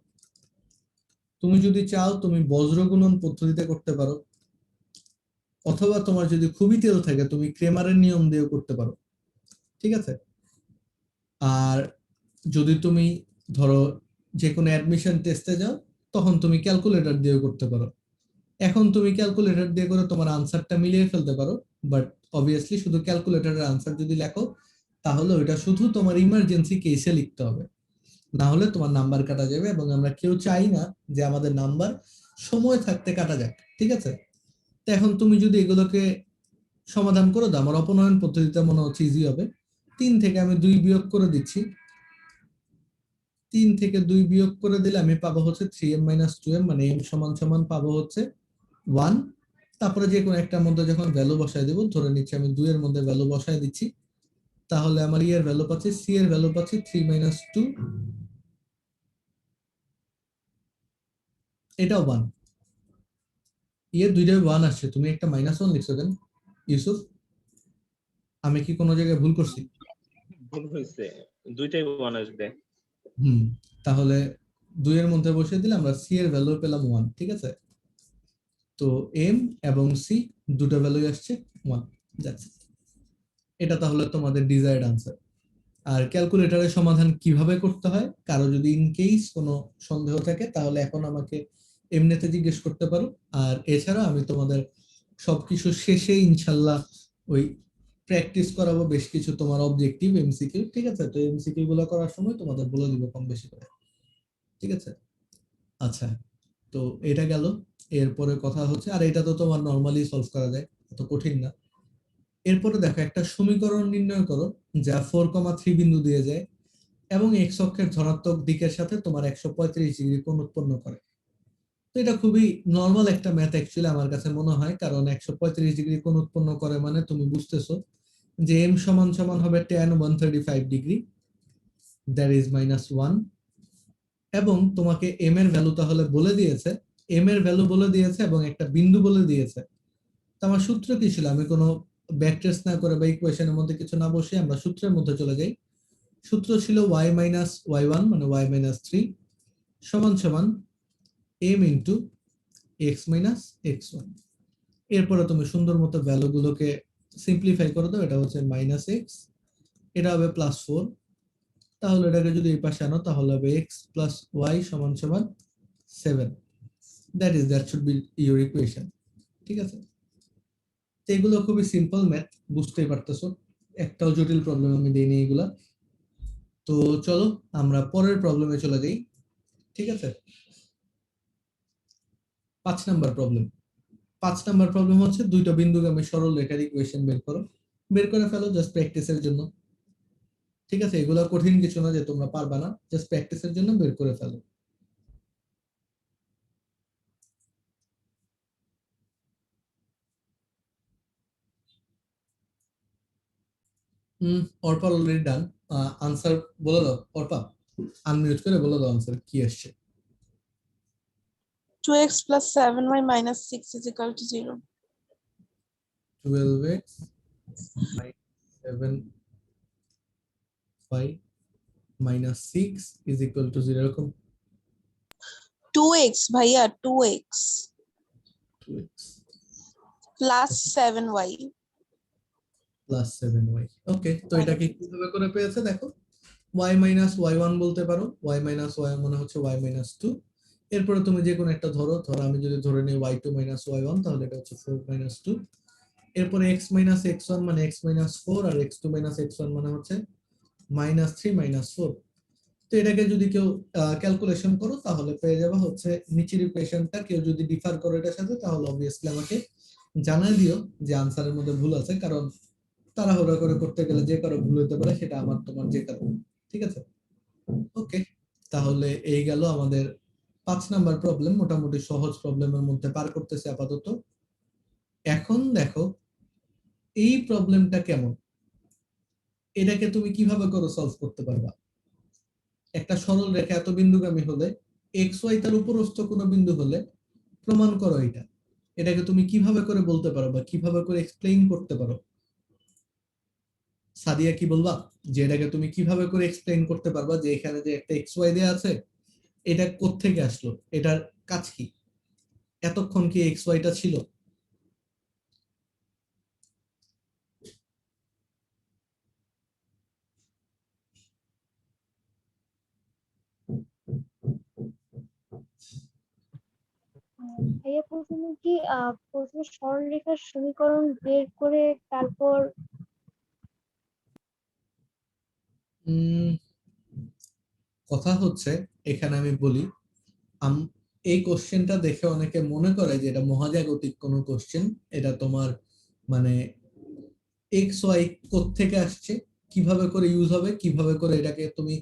Speaker 1: তুমি যদি চাও তুমি বজ্রগুণন পদ্ধতিতে করতে পারো, অথবা তোমার যদি খুবই তেল থাকে তুমি ক্রেমারের নিয়ম দিয়েও করতে পারো, ঠিক আছে? আর যদি তুমি ধরো যে কোনো অ্যাডমিশন টেস্টে যাও তখন তুমি ক্যালকুলেটর দিয়েও করতে পারো। এখন তুমি ক্যালকুলেটর দিয়ে করে তোমার আনসারটা মিলিয়ে ফেলতে পারো, বাট অবভিয়াসলি শুধু ক্যালকুলেটরের আনসার যদি লেখো তাহলে ওইটা শুধু তোমার ইমার্জেন্সি কেসে লিখতে হবে, না হলে তোমার নাম্বার কাটা যাবে, এবং আমরা কেউ চাই না যে আমাদের নাম্বার সময় থাকতে কাটা যাক, ঠিক আছে? তো এখন তুমি যদি এগুলোকে সমাধান করে দাও, আমার অপনয়ন পদ্ধতিতে মনে হচ্ছে ইজি হবে। 3 থেকে আমি 2 বিয়োগ করে দিচ্ছি। 3 থেকে 2 বিয়োগ করে দিলে আমি পাবো হচ্ছে 3m মাইনাস 2m, মানে m সমান সমান পাবো হচ্ছে 1। তারপরে যে কোনো একটার মধ্যে যখন ভ্যালু বসায় দেবো, ধরে নিচ্ছি আমি 2 এর মধ্যে ভ্যালু বসায় দিচ্ছি, তাহলে আমার এর ভ্যালু পাচ্ছি, c এর ভ্যালু পাচ্ছি 3 মাইনাস 2, এটাও 1। দুইটাই 1 আসছে, তুমি একটা -1 লিখছো কেন ইউসুফ? আমি কি কোনো জায়গায় ভুল করছি?
Speaker 3: ভুল হয়েছে, দুইটাই 1 আসবে।
Speaker 1: হুম, তাহলে 2 এর মধ্যে বসিয়ে দিলে আমরা c এর ভ্যালু পেলাম 1, ঠিক আছে? তো m এবং c দুটো ভ্যালুই আসছে 1। এটা তাহলে তোমাদের ডিজায়ার্ড আনসার। আর ক্যালকুলেটরের সমাধান কিভাবে করতে হয়, কারো যদি ইন কেস কোনো সন্দেহ থাকে তাহলে এখন আমাকে এমনিতে জিজ্ঞেস করতে পারো। আর এছাড়া আমি তোমাদের সবকিছু শেষে ইনশাল্লাহ ওই প্র্যাকটিস করাবো বেশ কিছু তোমার অবজেক্টিভ এমসিকিউ, ঠিক আছে? তো এমসিকিউ গুলো করার সময় তোমাদের বলে দিব কম বেশি করে, ঠিক আছে? আচ্ছা, তো এটা গেল। এরপরে কথা হচ্ছে, আর এটা তো তোমার নরমালি সলভ করা যায়, এত কঠিন না। এরপরে দেখো একটা সমীকরণ নির্ণয় করো যা 4,3 বিন্দু দিয়ে যায় এবং এক্স অক্ষের ধনাত্মক দিকের সাথে তোমার 135 ডিগ্রি কোণ উৎপন্ন করে। তো এটা খুবই নর্মাল একটা ম্যাথ অ্যাকচুয়ালি আমার কাছে মনে হয়, কারণ 135 ডিগ্রি কোণ উৎপন্ন করে মানে তুমি বুঝতেছো যে এম সমান সমান হবে tan 135 ডিগ্রি, দ্যাট ইজ -1। এবং তোমাকে এম এর ভ্যালু তাহলে বলে দিয়েছে, এম এর ভ্যালু বলে দিয়েছে এবং একটা বিন্দু বলে দিয়েছে। তো আমার সূত্র কি ছিল? আমি কোনো ব্যাকট্রেস না করে বা ইকুয়েশনের মধ্যে কিছু না বসে আমরা সূত্রের মধ্যে চলে যাই। সূত্র ছিল y মাইনাস y1 মানে y মাইনাস 3 সমান সমান m into x minus x1। এরপরে তুমি সুন্দর মতো ভ্যালু গুলোকে সিম্পলিফাই করে দাও, এটা হচ্ছে -x, এটা হবে +4, তাহলে এটাকে যদি এই পাশে আনো তাহলে হবে x প্লাস y সমান সমান 7। That should be your equation, ঠিক আছে? তো এগুলো খুবই সিম্পল ম্যাথ, বুঝতেই পারতেছো, একটাও জটিল প্রবলেম আমি দেইনি এগুলা। তো চলো আমরা পরের প্রবলেমে চলে যাই, ঠিক আছে? 5 নাম্বার প্রবলেম। 5 নাম্বার প্রবলেম হচ্ছে দুইটা বিন্দুগামী সরল রেখার ইকুয়েশন বের করো। বের করে ফেলো জাস্ট প্র্যাকটিসের জন্য, ঠিক আছে? এগুলো কঠিন কিছু না যে তোমরা পারবা না, জাস্ট প্র্যাকটিসের জন্য বের করে ফেলো। Arpa already done. আনসার বলে দাও অর্পা, আনমিউট করে বলে দাও আনসার কি আসছে।
Speaker 2: 2x plus 7y minus 6 is equal to 0.
Speaker 1: 12x minus 7y minus 6 is equal to 0, এরকম?
Speaker 2: 2x ভাইয়া 2x
Speaker 1: 2x
Speaker 2: plus 7y
Speaker 1: plus 7y। ওকে, তো এটাকে কিভাবে করে পেয়েছে দেখো, y মাইনাস y1 বলতে পারো, y মাইনাস y মানে হচ্ছে y মাইনাস 2। এরপরে তুমি যে কোনো একটা ধরো, আমি যদি ধরে নিই y2 মাইনাস y1, তাহলে এটা হচ্ছে 4 মাইনাস 2। এরপরে x মাইনাস x1 মানে x মাইনাস 4, আর x2 মাইনাস x1 মানে হচ্ছে মাইনাস 3 মাইনাস 4। তো এটাকে যদি কেউ ক্যালকুলেশন করো তাহলে পেয়ে যাবে হচ্ছে নিচের ইকুয়েশনটা। কেউ যদি ডিফার করো এটার সাথে তাহলে অবভিয়াসলি আমাকে জানাই দিও যে আনসারের মধ্যে ভুল আছে, কারণ তাড়াহুড়া করে করতে গেলে যে কারো ভুল হতে পারে, সেটা আমার তোমার যে কারো। ঠিক আছে, ওকে। তাহলে এই গেল আমাদের 5 নাম্বার প্রবলেম, মোটামুটি সহজ প্রবলেমের মধ্যে পার করতেছে আপাতত। এখন দেখো এই প্রবলেমটা কেমন, এটাকে তুমি কিভাবে করে সলভ করতে পারবা। একটা সরল রেখা এত বিন্দুগামী হলে এক্স ওয়াই তার উপরস্থ কোনো বিন্দু হলে প্রমাণ করো এটা। এটাকে তুমি কিভাবে করে বলতে পারো বা কিভাবে করে এক্সপ্লেইন করতে পারো? সাদিয়া কি বলবা যে এটাকে তুমি কিভাবে করে এক্সপ্লেইন করতে পারবা যে এখানে যে একটা এক্স ওয়াই দেয়া আছে, এটা কোত্থেকে আসলো, এটার কাজ কি, এতক্ষণ কি এক্স ওয়াইটা ছিল?
Speaker 4: ভাইয়া প্রথমে কি প্রথমে সরলরেখার সমীকরণ বের করে তারপর
Speaker 1: কথা হচ্ছে, এখানে আমি বলি, এই কোশ্চেনটা দেখে অনেকে মনে করে যে এটা মহাজাগতিক কোনো কোশ্চেন। এটা তোমার মানে এক্স ওয়াই কোত্থেকে আসছে, কিভাবে করে ইউজ হবে, কিভাবে করে এটাকে তুমি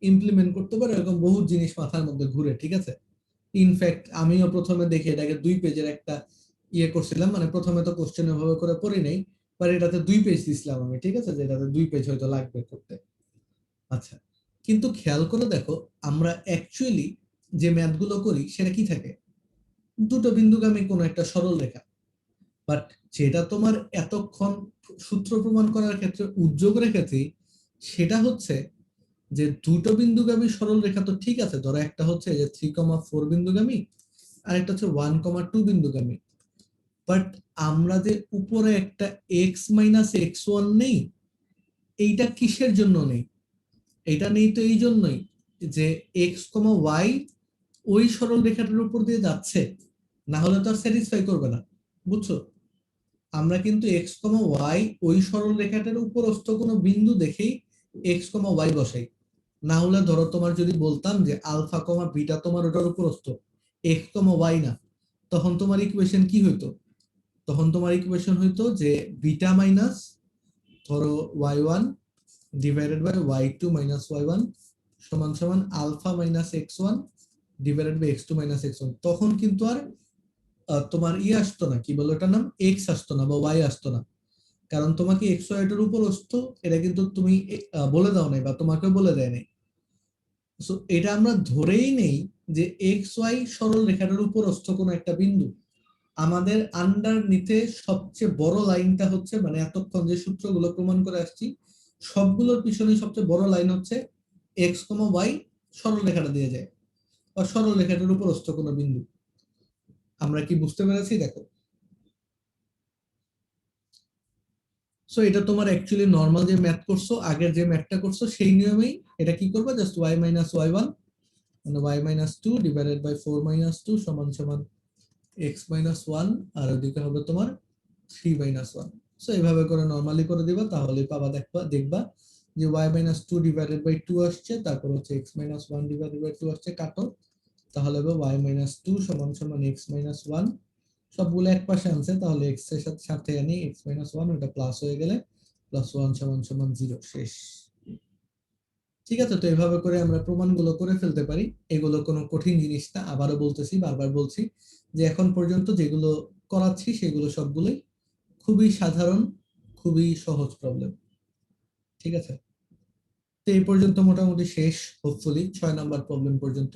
Speaker 1: ইমপ্লিমেন্ট করতে পারো, এরকম বহু জিনিস মাথার মধ্যে ঘুরে। ঠিক আছে, ইনফ্যাক্ট আমিও প্রথমে দেখে এটাকে 2 পেজের একটা করছিলাম, মানে প্রথমে তো কোশ্চেন এভাবে করে পড়ি নাই, পরে এটাতে 2 পেজ দিছিলাম আমি। ঠিক আছে, যে এটাতে 2 পেজ হয়তো লাগবে করতে। আচ্ছা, কিন্তু খেয়াল করে দেখো, আমরা অ্যাকচুয়ালি যে ম্যাথ গুলো করি সেটা কি থাকে, দুটো বিন্দুগামী কোনো একটা সরল রেখা। বাট যেটা তোমার এতক্ষণ সূত্র প্রমাণ করার ক্ষেত্রে উদ্যোগ রেখেছি, সেটা হচ্ছে যে দুটো বিন্দুগামী সরল রেখা তো ঠিক আছে, ধরো একটা হচ্ছে যে 3,4 বিন্দুগামী, আর একটা হচ্ছে 1,2 বিন্দুগামী। বাট আমরা যে উপরে একটা এক্স মাইনাস x1 নেই, এইটা কিসের জন্য নেই? এটা নেই তো এই জন্যই যে এক্স কমা ওয়াই ওই সরল রেখাটার উপর দিয়ে যাচ্ছে, না হলে তো আর স্যাটিসফাই করবে না। বুঝছো, আমরা কিন্তু এক্স কমা ওয়াই ওই সরল রেখাটার উপরস্থ কোনো বিন্দু দেখেই এক্স কমা ওয়াই বসাই। না হলে ধরো তোমার যদি বলতাম যে আলফা কমা বিটা তোমার ওটার উপরস্থ, এক্স কমা ওয়াই না, তখন তোমার ইকুয়েশন কি হইতো? তখন তোমার ইকুয়েশন হইতো যে বিটা মাইনাস ধরো y1 divided by y2 minus y1 সমান সমান alpha minus x1 divided by x2 minus x1। তখন কিন্তু আর তোমার আসতো না, কি বলো এটার নাম, এক্স আসতো না বা ওয়াই আসতো না, কারণ তোমাকে এক্স ওয়াই এর উপর আসতো। এটা কিন্তু তুমি বলে দাও নাই বা তোমাকে বলে দেয় নাই। সো এটা আমরা ধরেই নেই যে এক্স ওয়াই সরল রেখাটার উপর আসতো কোনো একটা বিন্দু। আমাদের আন্ডার নিতে সবচেয়ে বড় লাইনটা হচ্ছে, মানে এতক্ষণ যে সূত্রগুলো প্রমাণ করে আসছি সবগুলোর পিছনে সবচেয়ে বড় লাইন হচ্ছে এক্স কমা ওয়াই সরল রেখাটা দিয়ে যায়, বা সরল রেখাটার উপরস্থ কোনো বিন্দু। আমরা কি বুঝতে পেরেছি? দেখো, সো এটা তোমার অ্যাকচুয়ালি নর্মাল যে ম্যাথ করছো, আগের যে ম্যাথটা করছো সেই নিয়মেই এটা কি করবা, জাস্ট ওয়াই মাইনাস y1 মানে y minus 2 divided by 4 minus 2 সমান সমান x মাইনাস 1, আর ওদিকে হবে তোমার 3 মাইনাস 1। সো এইভাবে করে নরমালি করে দিবা, তাহলে পাবা, দেখবা যে y মাইনাস 2 ডিভাইডেড বাই 2 আসছে, তারপর হচ্ছে x মাইনাস 1 ডিভাইডেড বাই 2 আসছে, কাটো, তাহলে হবে y মাইনাস 2 সমান সমান x মাইনাস 1। সবগুলো এক পাশে আনছে, তাহলে x এর সাথে সাথে আনি x মাইনাস 1, ওটা প্লাস হয়ে গেলে প্লাস 1 সমান সমান 0, শেষ। ঠিক আছে, তো এইভাবে করে আমরা প্রমাণগুলো করে ফেলতে পারি। এগুলো কোনো কঠিন জিনিস না, আবারও বলতেছি, বারবার বলছি যে এখন পর্যন্ত যেগুলো করাচ্ছি সেগুলো সবগুলোই খুবই সাধারণ, খুবই সহজ প্রবলেম। ঠিক আছে, তো এই পর্যন্ত মোটামুটি শেষ, হোপফুলি 6 নাম্বার প্রবলেম পর্যন্ত।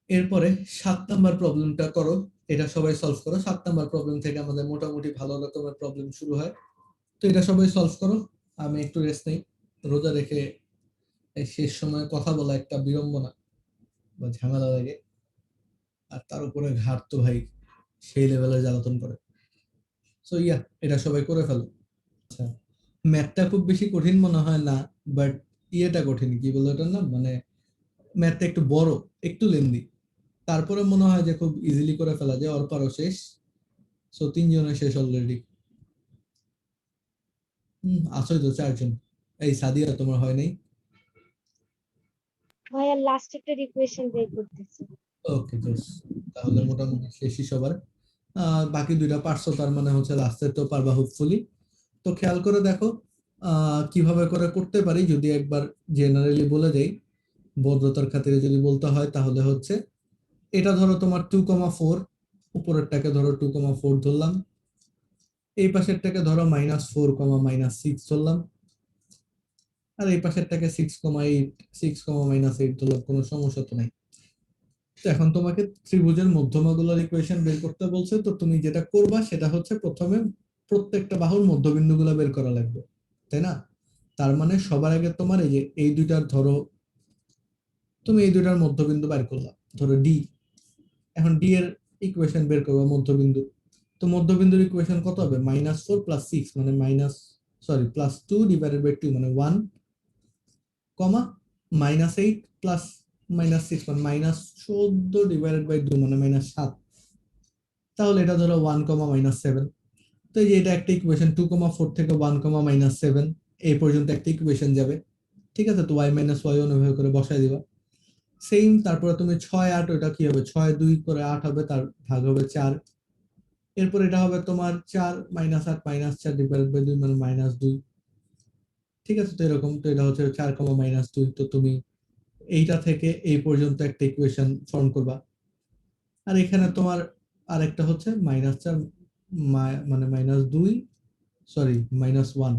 Speaker 1: এরপরে 7 নাম্বার প্রবলেমটা করো, এটা সবাই সলভ করো। 7 নাম্বার প্রবলেম থেকে আমাদের মোটামুটি ভালো রকমের প্রবলেম শুরু হয়। তো এটা সবাই সলভ করো, আমি একটু রেস্ট নেই। রোজা রেখে এই শেষ সময় কথা বলা একটা বিড়ম্বনা বা ঝামেলা লাগে, আর তার উপরে ঘাট তো ভাই সেই লেভেলের জ্বালাতন করে। সো ইয়া, এটা সবাই করে ফেলো। আচ্ছা, ম্যাথটা খুব বেশি কঠিন মনে হয় না, বাট ইয়েটা কঠিন, কি বলে ওটার নাম, মানে ম্যাথটা একটু বড়, একটু লেন্দি। তারপরে মনে হয় যে খুব ইজিলি করে ফেলা যায়। অর্পারও শেষ। সো 3 জনের শেষ অলরেডি। আসোই তো 4 জন। এই সাদিয়া, তোমার হয় নাই?
Speaker 4: ভাইয়া লাস্ট একটা রিকোয়েশন বের করতেছি।
Speaker 1: ওকে, তাহলে মোটামুটি শেষই সবার। বাকি দুইটা পারছো, তার মানে হচ্ছে লাস্টে তো পারবা হোপফুলি। তো খেয়াল করে দেখো কিভাবে করে করতে পারি। যদি একবার জেনারেলি বলে দেই, ভদ্রতার খাতিরে যদি বলতে হয়, তাহলে হচ্ছে এটা ধরো তোমার 2,4, উপরেরটাকে ধরো 2,4 ধরলাম, এই পাশেরটাকে ধরো -4, -6 ধরলাম, আর এই পাশেরটাকে 6,8, 6, -8 ধরলাম। কোনো সমস্যা তো নাই। তো এখন তোমাকে ত্রিভুজের মধ্যমাগুলোর ইকুয়েশন বের করতে বলছে। তো তুমি যেটা করবা সেটা হচ্ছে প্রথমে প্রত্যেকটা বাহুর মধ্যবিন্দুগুলো বের করা লাগবে, তাই না? তার মানে সবার আগে তোমার এই যে এই দুইটার ধরো, তুমি এই দুইটার মধ্যবিন্দু বের করলা, ধরো ডি। এখন ডি এর ইকুয়েশন বের করবা মধ্যবিন্দু। তো মধ্যবিন্দুর ইকুয়েশন কত হবে? -4 + 6 মানে +2 / 2 মানে 1, -8 + -6 মানে -14 / 2 মানে -7। তাহলে এটা ধরো 1, -7। তো এই যে এটা একটা ইকুয়েশন, 2,4 থেকে 1, -7 এই পর্যন্ত একটা ইকুয়েশন যাবে। ঠিক আছে, তো y - y1 এভাবে করে বসাই দিবা। সেম, তারপরে তুমি 6, 8, ওটা কি হবে? 6 2 করে 8 হবে, তার ভাগ হবে 4। এরপর এটা হবে তোমার 4 - 8 -4 / 2 মানে -2। ঠিক আছে, তো এরকম, তো এটা হচ্ছে 4, -2। তো তুমি এইটা থেকে এই পর্যন্ত একটা ইকুয়েশন ফর্ম করবা। আর এখানে তোমার আরেকটা হচ্ছে -4 মানে -2, সরি -1,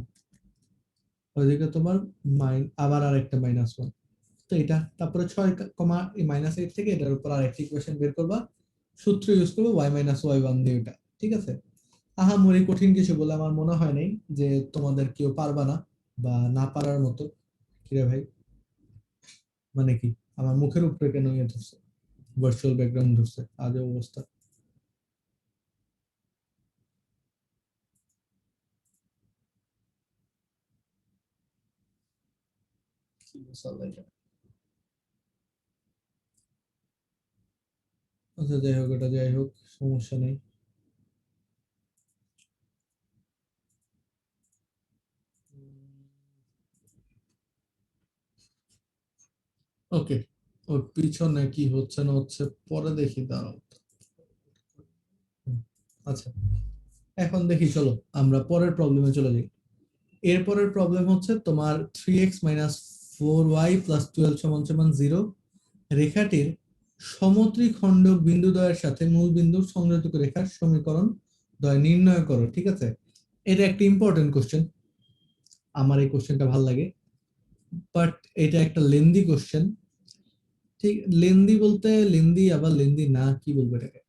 Speaker 1: ওইদিকে তোমার আবার আরেকটা -1। তো এটা তারপরে 6, -8 থেকে এটার উপর আরেকটা ইকুয়েশন বের করবা। সূত্র ইউজ করবো y - y1 দিয়ে ওটা। ঠিক আছে, আহামরি কঠিন কিছু বলে আমার মনে হয় নাই যে তোমাদের কেউ পারবা না বা না পারার মতো। কিরে ভাই, মানে কি আমার মুখের উপরে কেন ইয়ে ধরছে, ভার্চুয়াল ব্যাকগ্রাউন্ড ধরছে, আজব অবস্থা। কি বলছে এটা? আচ্ছা যাই হোক, এটা যাই হোক, সমস্যা নেই। ওকে, ওর পিছনে কি হচ্ছে না হচ্ছে পরে দেখি, দাঁড়াও। আচ্ছা, এখন দেখি, চলো আমরা পরের প্রবলেমে চলে যাই। এরপরের প্রবলেম হচ্ছে তোমার 3x - 4y + 12 = 0 রেখাটির সমত্রিখণ্ডক বিন্দুদ্বয়ের সাথে মূল বিন্দুর সংযোজিত রেখার সমীকরণ দ্বয় নির্ণয় করো। ঠিক আছে, এটা একটা ইম্পর্টেন্ট কোশ্চেন। আমার এই কোশ্চেনটা ভালো লাগে, বাট এটা একটা লেন্দি কোশ্চেন। ঠিক, লেন্দি বলতে লেন্দি, আবার লেন্দি না, কি বলবো এটাকে,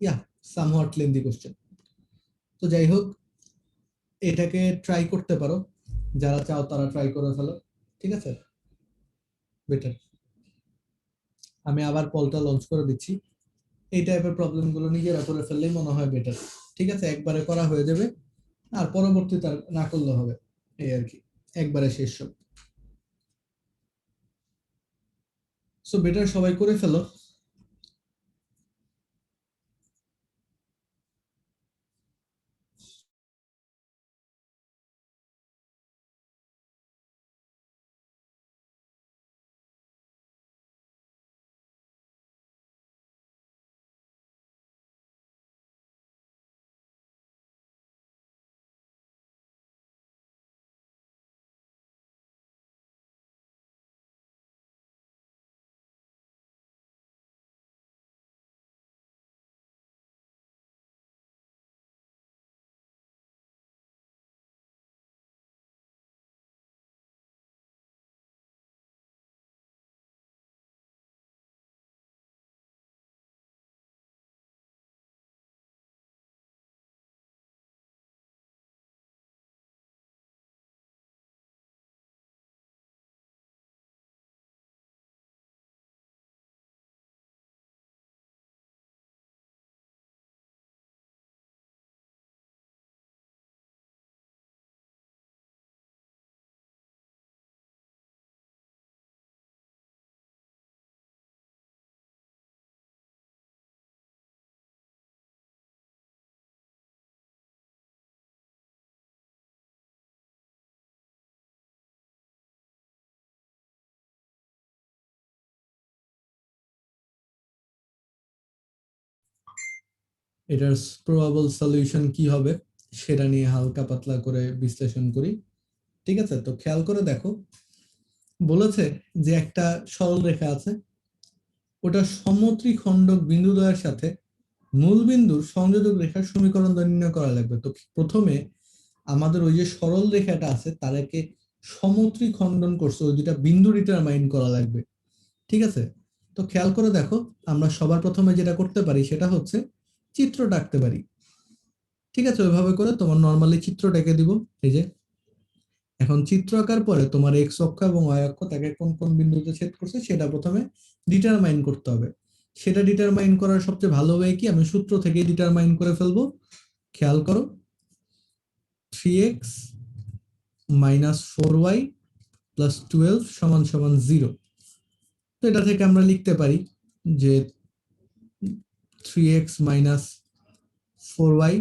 Speaker 1: ইয়া সামহাট লেন্দি কোশ্চেন। তো যাই হোক, এটাকে ট্রাই করতে পারো, যারা চাও তারা ট্রাই করে ফেলো। ঠিক আছে, বেটার। আমি আবার পলটা লঞ্চ করে দিচ্ছি। এই টাইপের প্রবলেম গুলো নিজেরা করে ফেললেই মনে হয় বেটার। ঠিক আছে, একবারে করা হয়ে যাবে, আর পরবর্তীতে আর না করলে হবে, এই আর কি, একবারে শেষ সব। সো বেটার সবাই করে ফেলো। এটার প্রবাবল সলিউশন কি হবে সেটা নিয়ে হালকা পাতলা করে বিশ্লেষণ করি। ঠিক আছে, তো খেয়াল করে দেখো, বলেছে যে একটা সরল রেখা আছে, ওটা সমত্রিখণ্ডক বিন্দুদ্বয়ের সাথে মূল বিন্দুর সংযোজক রেখার সমীকরণ নির্ণয় করা লাগবে। তো প্রথমে আমাদের ওই যে সরল রেখাটা আছে তাদেরকে সমত্রিখণ্ডন করছে, ওই দুটা বিন্দু ডিটারমাইন করা লাগবে। ঠিক আছে, তো খেয়াল করে দেখো, আমরা সবার প্রথমে যেটা করতে পারি সেটা হচ্ছে চিত্রটা আঁকতে পারি। ঠিক আছে, ওইভাবে করে তোমার নর্মালি চিত্রটা এঁকে দিব। এই যে এখন চিত্র আঁকার পরে তোমার এক্স অক্ষ এবং ওয়াই অক্ষ তাকে কোন কোন বিন্দুতে ছেদ করছে সেটা প্রথমে ডিটারমাইন করতে হবে। সেটা ডিটারমাইন করার সবচেয়ে ভালো ওয়ে কি, আমি সূত্র থেকে ডিটারমাইন করে ফেলবো। খেয়াল করো, 3x মাইনাস 4y প্লাস 12 সমান সমান 0। তো এটা থেকে আমরা লিখতে পারি যে 3x মাইনাস 4y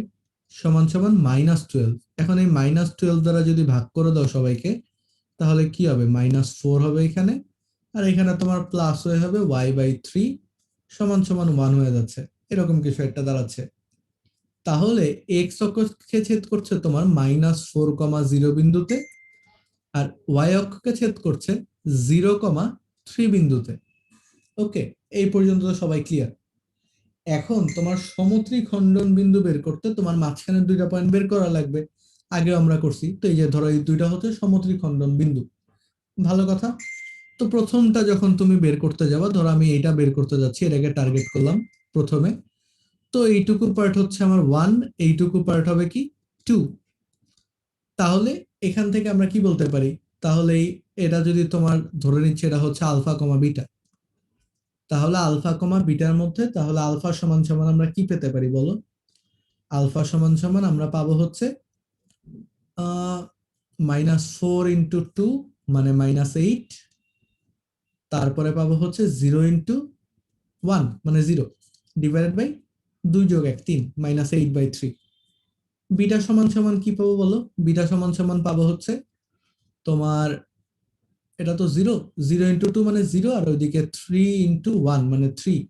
Speaker 1: সমান সমান -12। এখন এই -12 দ্বারা যদি ভাগ করে দাও সবাইকে, তাহলে কি হবে, -4 হবে এখানে, আর এখানে তোমার প্লাস হয়ে হবে y/3 সমান সমান 1 হয়ে যাচ্ছে, এরকম কিছু একটা দাঁড়াচ্ছে। তাহলে এক্স অক্ষকে ছেদ করছে তোমার -4,0 বিন্দুতে, আর ওয়াই অক্ষকে ছেদ করছে 0,3 বিন্দুতে। ওকে, এই পর্যন্ত তো সবাই ক্লিয়ার। এখন তোমার সমত্রিখণ্ডন বিন্দু বের করতে তোমার মাঝখানে দুইটা পয়েন্ট বের করা লাগবে, আগে আমরা করছি। তো এই যে ধরো এই দুইটা হচ্ছে সমত্রিখণ্ডন বিন্দু। ভালো কথা। তো প্রথমটা যখন তুমি বের করতে যাবা, ধরো আমি এইটা বের করতে যাচ্ছি, এটাকে টার্গেট করলাম প্রথমে। তো এইটুকু পার্ট হচ্ছে আমার 1, এইটুকু পার্ট হবে কি 2। তাহলে এখান থেকে আমরা কি বলতে পারি, তাহলে এটা যদি তোমার ধরে নিচ্ছে এটা হচ্ছে আলফা কমা বিটা, তাহলে আলফা কমা বিটার মধ্যে তাহলে আলফা সমান সমান আমরা কি পেতে পারি বলো? আলফা সমান সমান আমরা পাবো হচ্ছে -4 × 2 মানে -8, তারপরে পাবো হচ্ছে 0 × 1 মানে 0 ডিভাইডেড বাই 2 যোগ 1 3 -8/3। বিটা সমান সমান কি পাবো বলো? বিটা সমান সমান পাবো হচ্ছে তোমার, এটা তো 0 × 2 মানে 0, আর ওইদিকে 3 × 1 মানে 3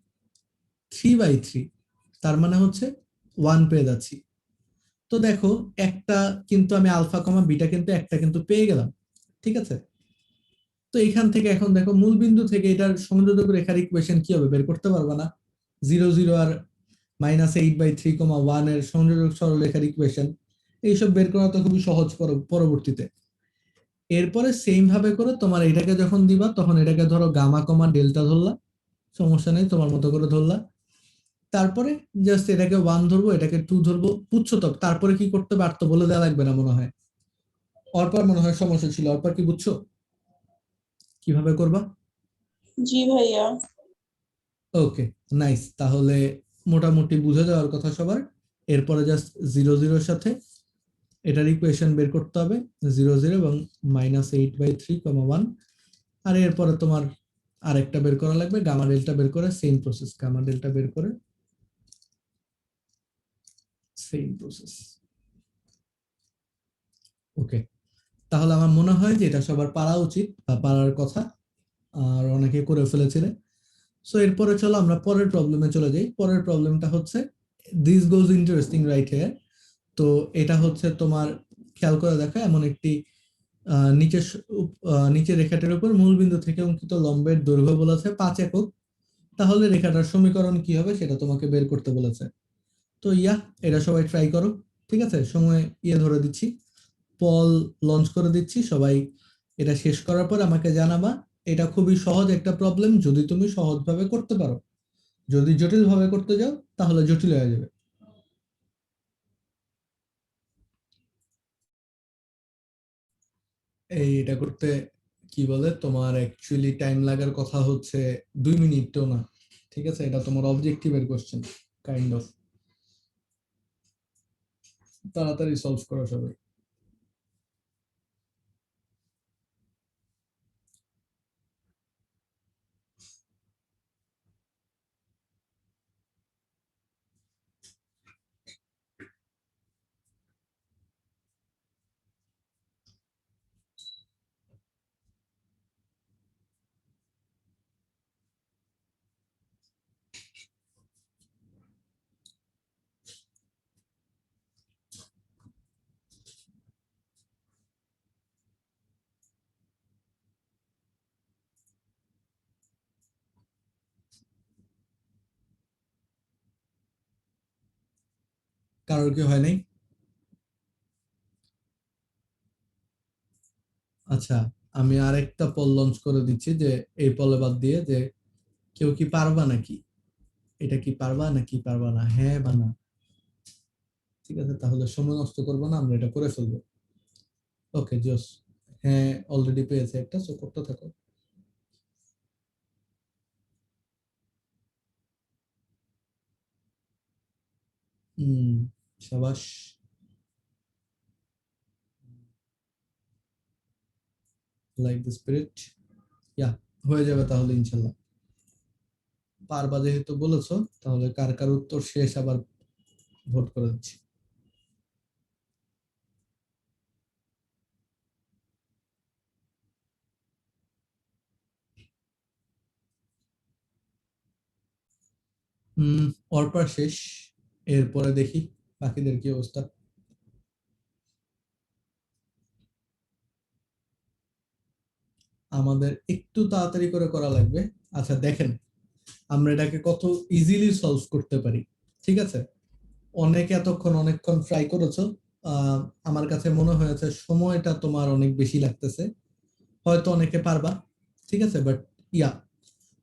Speaker 1: 3/3, তার মানে হচ্ছে 1 পেয়ে যাচ্ছি। তো দেখো একটা কিন্তু আমি আলফা কমা বিটা কিন্তু একটা কিন্তু পেয়ে গেলাম। ঠিক আছে, তো এখান থেকে এখন দেখো মূল বিন্দু থেকে এটার সংযোজক রেখার ইকুয়েশন কি হবে বের করতে পারবা না? 0 0 আর -8/3,1 এর সংযোজক সরলরেখার ইকুয়েশন, এইসব বের করা তো খুবই সহজ পরবর্তীতে। এরপরে সেম ভাবে করে তোমার এটাকে যখন দিবা তখন এটাকে ধরো গামা কমা ডেল্টা ধরলা, সমস্যা নেই, তোমার মতো করে ধরলা। তারপরে জাস্ট এটাকে 1 ধরবো, এটাকে 2 ধরবো, বুঝছো তো? তারপরে কি করতে হবে আর তো বলে দেওয়া লাগবে না মনে হয়। অর্পার মনে হয় সমস্যা ছিল, অর্পার কি বুঝছো কিভাবে করবা?
Speaker 2: জি ভাইয়া।
Speaker 1: ওকে, নাইস। তাহলে মোটামুটি বুঝে যাওয়ার কথা সবার। এরপরে জাস্ট 0 0 এর সাথে এটার ইকুয়েশন বের করতে হবে, 0 0 এবং -8/3,1। আর এরপরে তোমার আরেকটা বের করা লাগবে, গামা ডেল্টা বের করে সেম প্রসেস, গামা ডেল্টা বের করে সেম প্রসেস। ওকে, তাহলে আমার মনে হয় যে এটা সবার পারা উচিত বা পারার কথা, আর অনেকে করে ফেলেছিলেন। সো এরপরে চলো আমরা পরের প্রবলেমে চলে যাই। পরের প্রবলেমটা হচ্ছে this goes interesting right here. তো এটা হচ্ছে তোমার, খেয়াল করে দেখো, এমন একটি নিচের রেখাটির উপর মূল বিন্দু থেকে অঙ্কিত লম্বের দৈর্ঘ্য বলেছে 5 একক। তাহলে রেখাটার সমীকরণ কি হবে সেটা তোমাকে বের করতে বলেছে। তো এটা সবাই ট্রাই করো। ঠিক আছে, সময় ধরে দিচ্ছি, পল লঞ্চ করে দিচ্ছি, সবাই এটা শেষ করার পর আমাকে জানাবা। এটা খুবই সহজ একটা প্রবলেম যদি তুমি সহজভাবে করতে পারো, যদি জটিল ভাবে করতে যাও তাহলে জটিল হয়ে যাবে। এটা করতে কি বলে, তোমার অ্যাকচুয়ালি টাইম লাগার কথা হচ্ছে 2 মিনিটও না। ঠিক আছে, এটা তোমার অবজেক্টিভের কোশ্চেন, কাইন্ড অফ। তাড়াতাড়ি সলভ করো সবাই। কারোর কি হয় নাই? আচ্ছা, আমি আরেকটা পল লঞ্চ করে দিচ্ছি, যে এই পলে বাদ দিয়ে, যে কেউ কি পারবা নাকি, এটা কি পারবা নাকি পারবা না, হ্যাঁ বা না? ঠিক আছে, তাহলে সময় নষ্ট করবো না, আমরা এটা করে ফেলবো। ওকে জোস, হ্যাঁ অলরেডি পেয়েছে একটা, সো করতে থাকো। হুম, সাবাস। Like the spirit. ইয়া, হয়ে যাবে তাহলে ইনশাল্লাহ। পারবা যেহেতু বলেছো, তাহলে কার কার উত্তর শেষ আবার ভোট করে দিচ্ছি। অর্পা শেষ, এরপরে দেখি বাকিদের কি অবস্থা। আমাদের একটু তাড়াতাড়ি করে করা লাগবে। আচ্ছা দেখেন, আমরা এটাকে কত ইজিলি সলভ করতে পারি। ঠিক আছে, অনেকে এতক্ষণ অনেকক্ষণ ট্রাই করেছো। আমার কাছে মনে হয়েছে সময়টা তোমার অনেক বেশি লাগতেছে, হয়তো অনেকে পারবা, ঠিক আছে, বাট ইয়া,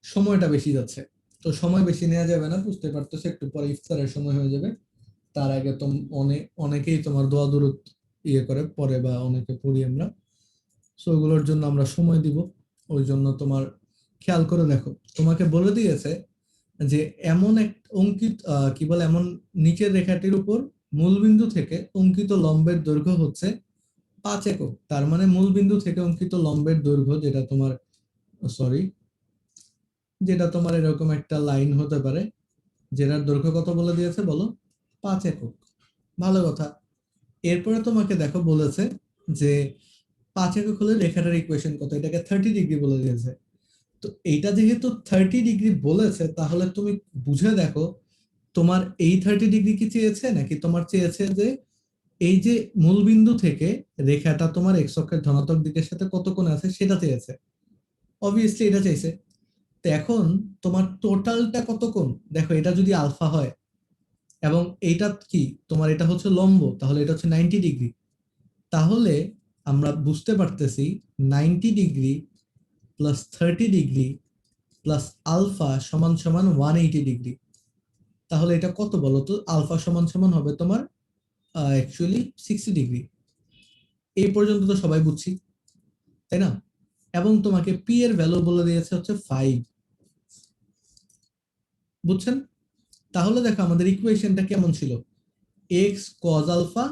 Speaker 1: সময়টা বেশি যাচ্ছে। তো সময় বেশি নেওয়া যাবে না, বুঝতে পারতেছো, একটু পরে ইফতারের সময় হয়ে যাবে। তার আগে তো অনেকেই তোমার দোয়া দুরূদ ইয়ে করে পরে, বা অনেকে পড়ি আমরা, সো ওগুলোর জন্য আমরা সময় দিব। ওই জন্য তোমার খেয়াল করে দেখো, তোমাকে বলে দিয়েছে যে এমন এক অঙ্কিত কি বলে, এমন নিচের রেখাটির উপর মূলবিন্দু থেকে অঙ্কিত লম্বের দৈর্ঘ্য হচ্ছে 5 একক। তার মানে মূলবিন্দু থেকে অঙ্কিত লম্বের দৈর্ঘ্য, যেটা তোমার, সরি, যেটা তোমার এরকম একটা লাইন হতে পারে, যেটার দৈর্ঘ্য কত বলে দিয়েছে বলো, 5 একক। ভালো কথা। এরপরে তোমাকে দেখো বলেছে যে 5 একক হলে রেখাটার ইকুয়েশন কত, এটাকে 30 ডিগ্রি বলে দিয়েছে। তো এইটা যেহেতু 30 ডিগ্রি বলেছে, তাহলে তুমি বুঝে দেখো, তোমার এই 30 ডিগ্রি কি চেয়েছে, নাকি তোমার চেয়েছে যে এই যে মূলবিন্দু থেকে রেখাটা তোমার এক্স অক্ষের ধনাত্মক দিকের সাথে কত কোণ আছে সেটা চেয়েছে। অবভিয়াসলি এটা চাইছে। তো এখন তোমার টোটালটা কত কোণ, দেখো এটা যদি আলফা হয়, এবং এইটা কি তোমার, এটা হচ্ছে লম্ব, তাহলে এটা হচ্ছে 90 ডিগ্রি। তাহলে আমরা বুঝতে পারতেছি 90 degree plus 30 degree plus alpha সমান সমান 180 ডিগ্রি। তাহলে এটা কত বলো তো, আলফা সমান সমান হবে তোমার অ্যাকচুয়ালি 60 ডিগ্রি। এই পর্যন্ত তো সবাই বুঝছি, তাই না? এবং তোমাকে পি এর ভ্যালু বলে দিয়েছে হচ্ছে 5, বুঝছেন? তাহলে দেখো আমাদের ইকুয়েশনটা কেমন ছিল, x cos alpha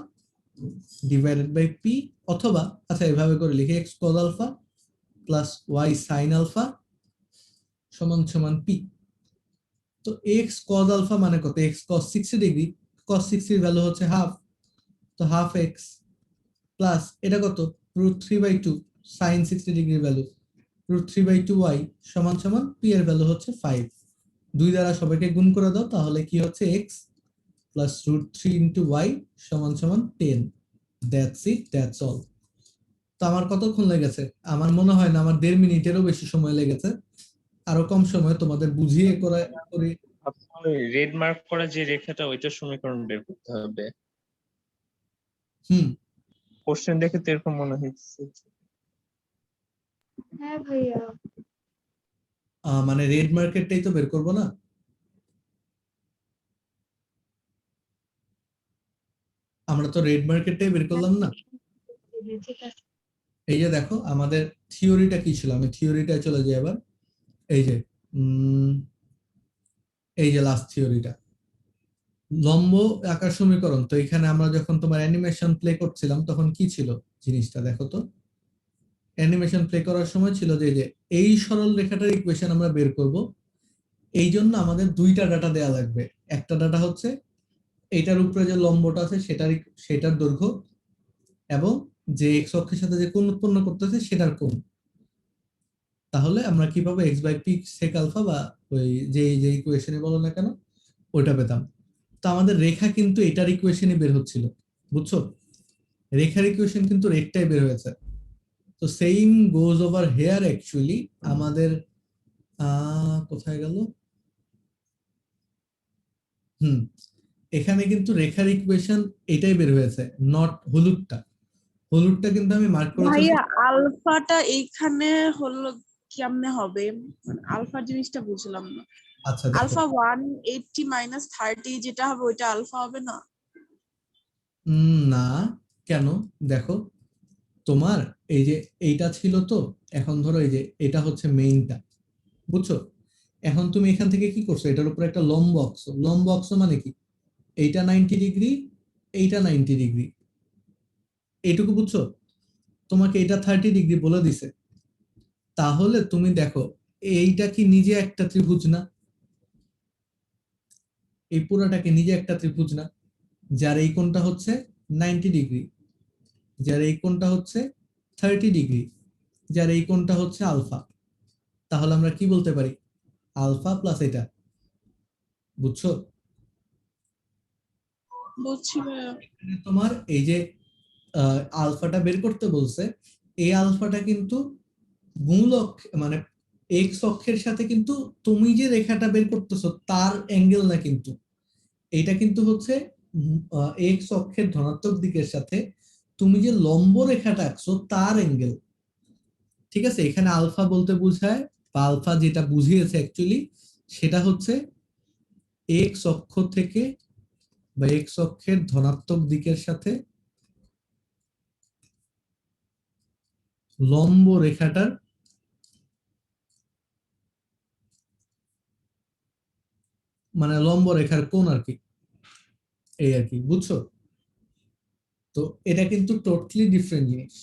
Speaker 1: divided by p, অথবা আচ্ছা এভাবে করে লিখে, x cos alpha plus y sin alpha সমান সমান পি। তো এক্স কজ আলফা মানে কত, এক্স কজ 60 ডিগ্রি, কজ 60 এর ভ্যালু হচ্ছে হাফ, তো হাফ এক্স প্লাস এটা কত, √3/2 সাইন 60 ডিগ্রির ভ্যালু, √3/2y সমান সমান পি এর ভ্যালু হচ্ছে 5। দুই দ্বারা সবাইকে গুণ করে দাও, তাহলে কি হচ্ছে, এক্স প্লাস √3 × y সমান সমান 10। That's it, that's all. তো আমার কতক্ষণ লেগেছে? আমার মনে হয় না আমার 1.5 মিনিটেরও বেশি সময় লেগেছে। আরো কম সময় তোমাদের বুঝিয়ে করে করি।
Speaker 3: রেড মার্ক করা যে রেখাটা, ওইটার সমীকরণ বের করতে হবে।
Speaker 1: হুম,
Speaker 3: কোশ্চেন দেখে তো এরকম মনে হচ্ছে।
Speaker 4: হ্যাঁ ভাইয়া।
Speaker 1: মানে রেড মার্কেটটাই তো বের করবো না? আমরা তো রেড মার্কেটটাই বের করলাম না?
Speaker 4: ঠিক আছে।
Speaker 1: এই যে দেখো আমাদের থিওরিটা কি ছিল, আমি থিওরিটায় চলে যাই এবার। এই যে এই যে লাস্ট থিওরিটা, লম্ব আকার সমীকরণ। তো এখানে আমরা যখন তোমার অ্যানিমেশন প্লে করছিলাম, তখন কি ছিল জিনিসটা দেখো তো। অ্যানিমেশন প্লে করার সময় ছিল যে এই সরল রেখাটার ইকুয়েশন আমরা বের করব। এই জন্য আমাদের দুইটা ডাটা দেয়া লাগবে। একটা ডাটা হচ্ছে এইটার উপরে যে লম্বটা আছে সেটার দৈর্ঘ্য, এবং যে এক্স অক্ষের সাথে যে কোণ উৎপন্ন করতেছে সেটার কোণ। তাহলে আমরা কি পাবো, x by p sec alpha, বা ওই যে যে ইকুয়েশনে বলো না কেন ওইটা পেতাম। তো আমাদের রেখা কিন্তু এটার ইকুয়েশনই বের হচ্ছিল, বুঝছো? রেখার ইকুয়েশন কিন্তু রেখটাই বের হয়েছে। তো same goes over here actually. আমাদের কোথায় গেল, হুম, এখানে কিন্তু রেখার ইকুয়েশন এটাই বের হয়েছে, নট হলুদটা। হলুদটা কিন্তু আমি মার্ক করেছি।
Speaker 2: ভাইয়া আলফাটা এইখানে হলো কেমনে হবে, মানে আলফা জিনিসটা বুঝলাম না।
Speaker 1: আচ্ছা দেখো,
Speaker 2: আলফা 180 মাইনাস 30 যেটা হবে ওইটা আলফা হবে না?
Speaker 1: না, কেন? দেখো, তোমার এই যে এইটা ছিল তো, এখন ধরো এই যে এটা হচ্ছে মেইনটা, বুঝছো? এখন তুমি এখান থেকে কি করছো, এটার উপর একটা লম্ব অক্ষ। লম্ব অক্ষ মানে কি? এইটা 90 ডিগ্রি, এইটা 90 ডিগ্রি, এইটুকু বুঝছো? তোমাকে এটা 30 ডিগ্রি বলে দিছে। তাহলে তুমি দেখো, এইটা কি নিজে একটা ত্রিভুজ না? এই পুরোটাকে নিজে একটা ত্রিভুজ না? যার এই কোণটা হচ্ছে 90 ডিগ্রি, যার এই কোণটা হচ্ছে 30 ডিগ্রি, যার এই কোণটা হচ্ছে আলফা। তাহলে আমরা কি বলতে পারি? আলফা প্লাস এটা, বুঝছো?
Speaker 2: বুঝছি ভাইয়া।
Speaker 1: এখানে তোমার এই যে আলফাটা বের করতে বলছে, এই আলফাটা কিন্তু মূল অক্ষ মানে এক্স অক্ষের সাথে কিন্তু তুমি যে রেখাটা বের করতেছো তার অ্যাঙ্গেল না, কিন্তু এটা কিন্তু হচ্ছে এক্স অক্ষের ধনাত্মক দিকের সাথে তুমি যে লম্ব রেখাটা আঁকছো তার অ্যাঙ্গেল। ঠিক আছে, এখানে আলফা বলতে বোঝায়, বা আলফা যেটা বুঝিয়েছে অ্যাকচুয়ালি, সেটা হচ্ছে এক্স অক্ষ থেকে বা এক্স অক্ষের ধনাত্মক দিকের সাথে লম্ব রেখাটার মানে লম্ব রেখার কোণ আর কি, এই আর কি, বুঝছো? তো এটা কিন্তু টোটালি ডিফারেন্ট জিনিস।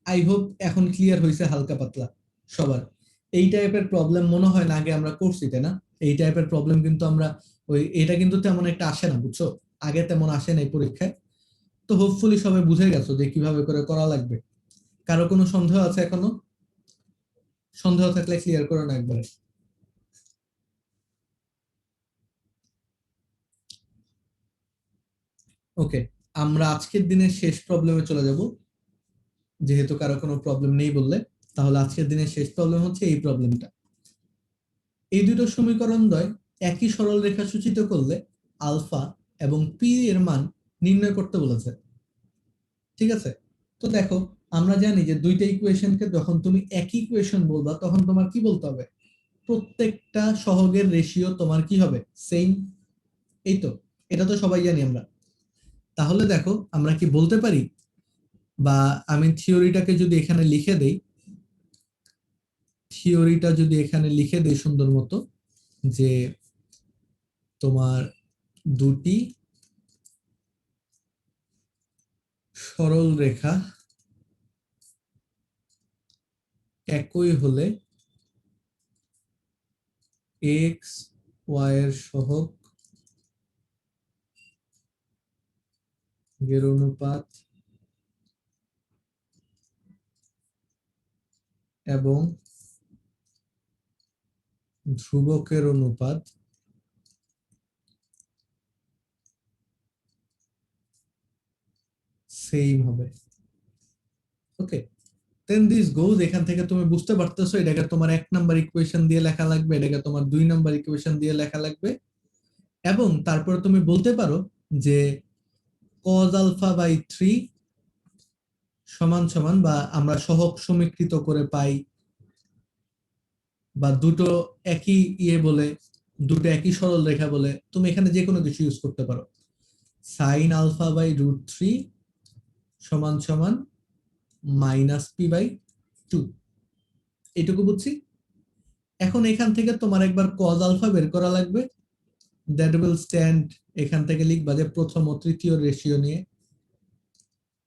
Speaker 1: আই হোপ এখন ক্লিয়ার হয়েছে হালকা পাতলা সবার। এই টাইপের প্রবলেম মনে হয় না আগে আমরা করছি, তাই না? এই টাইপের প্রবলেম কিন্তু আমরা ওই এটা কিন্তু তেমন একটা আসে না, বুঝছো? আগে তেমন আসে নাই পরীক্ষায়। তো হোপফুলি সবাই বুঝে গেছো যে কিভাবে করে করা লাগবে। কারো কোনো সন্দেহ আছে এখনো? সন্দেহ থাকলে ক্লিয়ার করো না একবারে। ওকে, আমরা আজকের দিনের শেষ প্রবলেমে চলে যাব, যেহেতু কারো কোনো প্রবলেম নেই বললে। তাহলে আজকের দিনের শেষ প্রবলেম হচ্ছে এই প্রবলেমটা। এই দুটো সমীকরণ দ্বয় একই সরল রেখা সূচিত করলে আলফা এবং পি এর মান নির্ণয় করতে বলেছে। ঠিক আছে, তো দেখো, আমরা জানি যে দুইটা ইকুয়েশনকে যখন তুমি একই ইকুয়েশন বলবা তখন তোমার কি বলতে হবে? প্রত্যেকটা সহগের রেশিও তোমার কি হবে? সেম। এই তো, এটা তো সবাই জানি আমরা। তাহলে দেখো, আমরা কি বলতে পারি, বা আমি থিওরিটাকে যদি এখানে লিখে দেই, থিওরিটা যদি এখানে লিখে দেই সুন্দর মতো, যে তোমার দুটি সরল রেখা একই হলে এক্স ওয়াই এর সহগ এর অনুপাত এবং ধ্রুবকের অনুপাত সেম হবে। ওকে, দেন দিস গোজ। এখান থেকে তুমি বুঝতে পারতেছো এটাকে তোমার 1 নাম্বার ইকুয়েশন দিয়ে লেখা লাগবে, এটাকে তোমার 2 নাম্বার ইকুয়েশন দিয়ে লেখা লাগবে। এবং তারপর তুমি বলতে পারো যে cos আলফা বাই 3 সমান সমান, বা আমরা সহগ সমীকৃত করে পাই, বা দুটো একই বলে, দুটো একই সরল রেখা বলে, তুমি এখানে যে কোনো কিছু ইউজ করতে পারো। সাইন আলফা বাই √3 সমান সমান -p/2, এটুকু বুঝছি। এখন এখান থেকে তোমার একবার cos আলফা বের করা লাগবে। দ্যাট উইল স্ট্যান্ড, এখান থেকে লিখবা যে প্রথম ও তৃতীয় রেশিও নিয়ে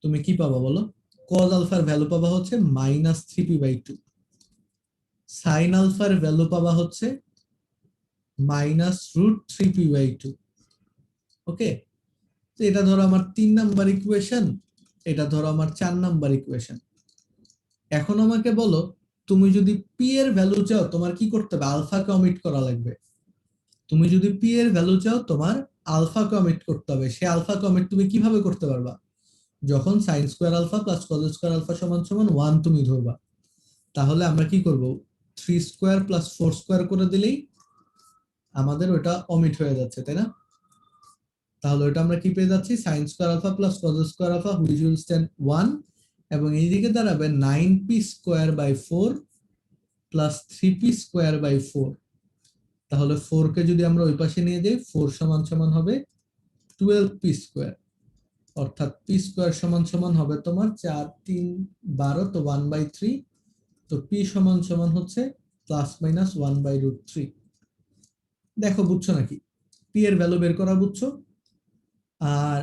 Speaker 1: তুমি কি পাবা বলো? cos আলফার ভ্যালু পাবা হচ্ছে -3p/2, সাইন আলফার ভ্যালু পাবা হচ্ছে -√3p/2। ওকে, তো এটা ধরো আমার 3 নাম্বার ইকুয়েশন, এটা ধরো আমার 4 নাম্বার ইকুয়েশন। এখন আমাকে বলো, তুমি যদি পি এর ভ্যালু চাও তোমার কি করতে হবে? আলফাকে অমিট করা লাগবে। তুমি যদি পি এর ভ্যালু চাও তোমার আলফাকে অমিট করতে হবে। সে আলফাকে অমিট তুমি কিভাবে করতে পারবা? যখন sin square alpha plus cos square alpha সমান সমান 1 তুমি ধরবা। তাহলে আমরা কি করব? 3 স্কোয়ার প্লাস 4 স্কোয়ার করে দিলেই আমাদের ওটা অমিট হয়ে যাচ্ছে, তাই না? তাহলে এটা আমরা কি পেয়ে যাচ্ছি sin square alpha plus cos square alpha which will stand 1 এবং এইদিকে দাঁড়াবে 9p square by 4 plus 3p square by 4। তাহলে 4 কে যদি আমরা ওই পাশে নিয়ে যাই 4 সমান সমান হবে 12p স্কয়ার, অর্থাৎ p স্কয়ার সমান সমান হবে তোমার 4 3 12, তো 1/3, তো p সমান সমান হচ্ছে প্লাস মাইনাস 1/√3। দেখো বুঝছো নাকি? p এর ভ্যালু বের করা বুঝছো? আর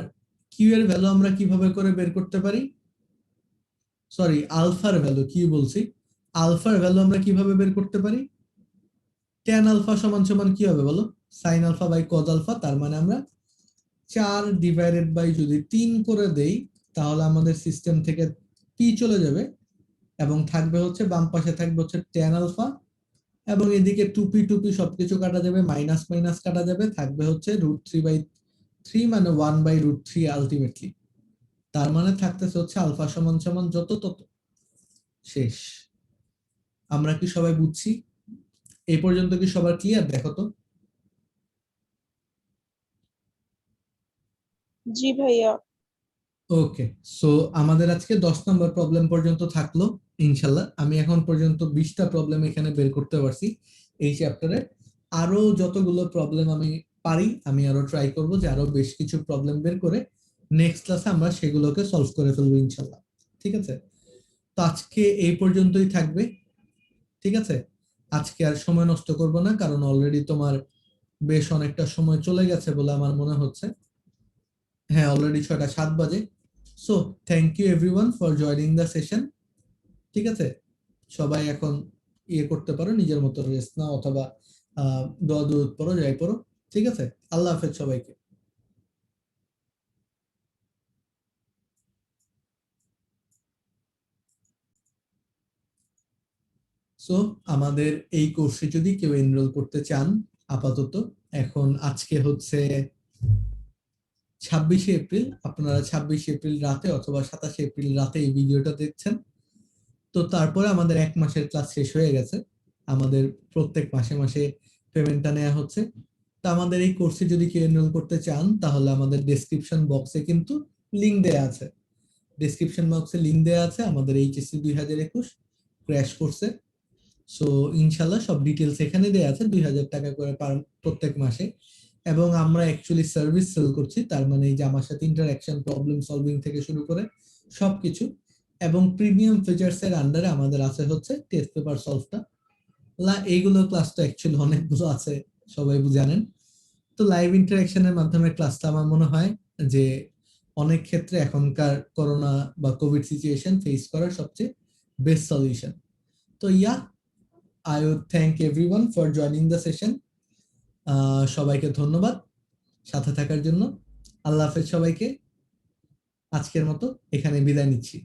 Speaker 1: q এর ভ্যালু আমরা কিভাবে করে বের করতে পারি? সরি, আলফার ভ্যালু, কি বলছি, আলফার ভ্যালু আমরা কিভাবে বের করতে পারি? tan আলফা সমান সমান কি হবে বলো? sin alpha by cos alpha. তার মানে আমরা 4 ডিভাইডেড বাই যদি 3 করে দেই তাহলে আমাদের সিস্টেম থেকে p চলে যাবে এবং থাকবে হচ্ছে বাম পাশে থাকবে হচ্ছে tan আলফা, এবং এদিকে 2p সবকিছু কাটা যাবে, মাইনাস মাইনাস কাটা যাবে, থাকবে হচ্ছে √3/3 মানে 1/√3 আলটিমেটলি। তার মানে থাকতেছে হচ্ছে আলফা সমান সমান যত তত। শেষ। আমরা কি সবাই বুঝছি? এই পর্যন্ত কি সবার ক্লিয়ার? দেখো তো।
Speaker 2: জি ভাইয়া।
Speaker 1: ওকে, সো আমাদের আজকে 10 নম্বর প্রবলেম পর্যন্ত থাকলো। ইনশাল্লাহ আমি এখন পর্যন্ত 20টা প্রবলেম এখানে বের করতে পারছি এই চ্যাপ্টারে। আরো যতগুলো প্রবলেম আমি পারি আমি আরো ট্রাই করব যে আরো বেশ কিছু প্রবলেম বের করে নেক্সট ক্লাসে আমরা সেগুলোকে সলভ করে ফেলবো ইনশাল্লাহ। ঠিক আছে, তো আজকে এই পর্যন্তই থাকবে। ঠিক আছে, আজকে আর সময় নষ্ট করব না, কারণ অলরেডি তোমার বেশ অনেকটা সময় চলে গেছে বলে আমার মনে হচ্ছে। হ্যাঁ, অলরেডি 6:07 বাজে। So thank you everyone for joining the session. ঠিক আছে, সবাই এখন ইয়ে করতে পারো, নিজের মতো রেস্ট নাও অথবা দোয়া দুরূদ পড়ো, যাই পড়ো। ঠিক আছে, আল্লাহ হাফেজ সবাইকে। সো আমাদের এই কোর্সে যদি কেউ এনরোল করতে চান, আপাতত এখন আজকে হচ্ছে 26শে এপ্রিল, আপনারা 26শে এপ্রিল রাতে অথবা 27শে এপ্রিল রাতে এই ভিডিওটা দেখছেন। তো তারপরে আমাদের 1 মাসের ক্লাস শেষ হয়ে গেছে, আমাদের প্রত্যেক মাসে মাসে পেমেন্টটা নেওয়া হচ্ছে। তো আমাদের এই কোর্সে যদি কেউ এনরোল করতে চান তাহলে আমাদের ডেসক্রিপশন বক্সে কিন্তু লিংক দেয়া আছে। ডেসক্রিপশন বক্সে লিংক দেয়া আছে আমাদের এইচএসসি 2021 ক্র্যাশ কোর্সে। সো ইনশাল্লাহ সব ডিটেলস এখানে দেয়া আছে, 2000 টাকা করে প্রত্যেক মাসে। এবং আমরা অ্যাকচুয়ালি সার্ভিস সেল করছি, তার মানে এই যে আমার সাথে ইন্টারঅ্যাকশন, প্রবলেম সলভিং থেকে শুরু করে সবকিছু। এবং প্রিমিয়াম ফিচার্স এর আন্ডারে আমাদের আছে হচ্ছে টেস্ট পেপার সলভটা। এইগুলো ক্লাস তো অ্যাকচুয়ালি অনেকগুলো আছে, সবাই জানেন। তো লাইভ ইন্টারঅ্যাকশনের মাধ্যমে ক্লাসটা আমার মনে হয় যে অনেক ক্ষেত্রে এখনকার করোনা বা কোভিড সিচুয়েশন ফেস করার সবচেয়ে বেস্ট সলিউশন। তো I would thank everyone for joining the session. সবাইকে ধন্যবাদ সাথে থাকার জন্য। আল্লাহ হাফেজ সবাইকে। আজকের মতো এখানে বিদায় নিচ্ছি।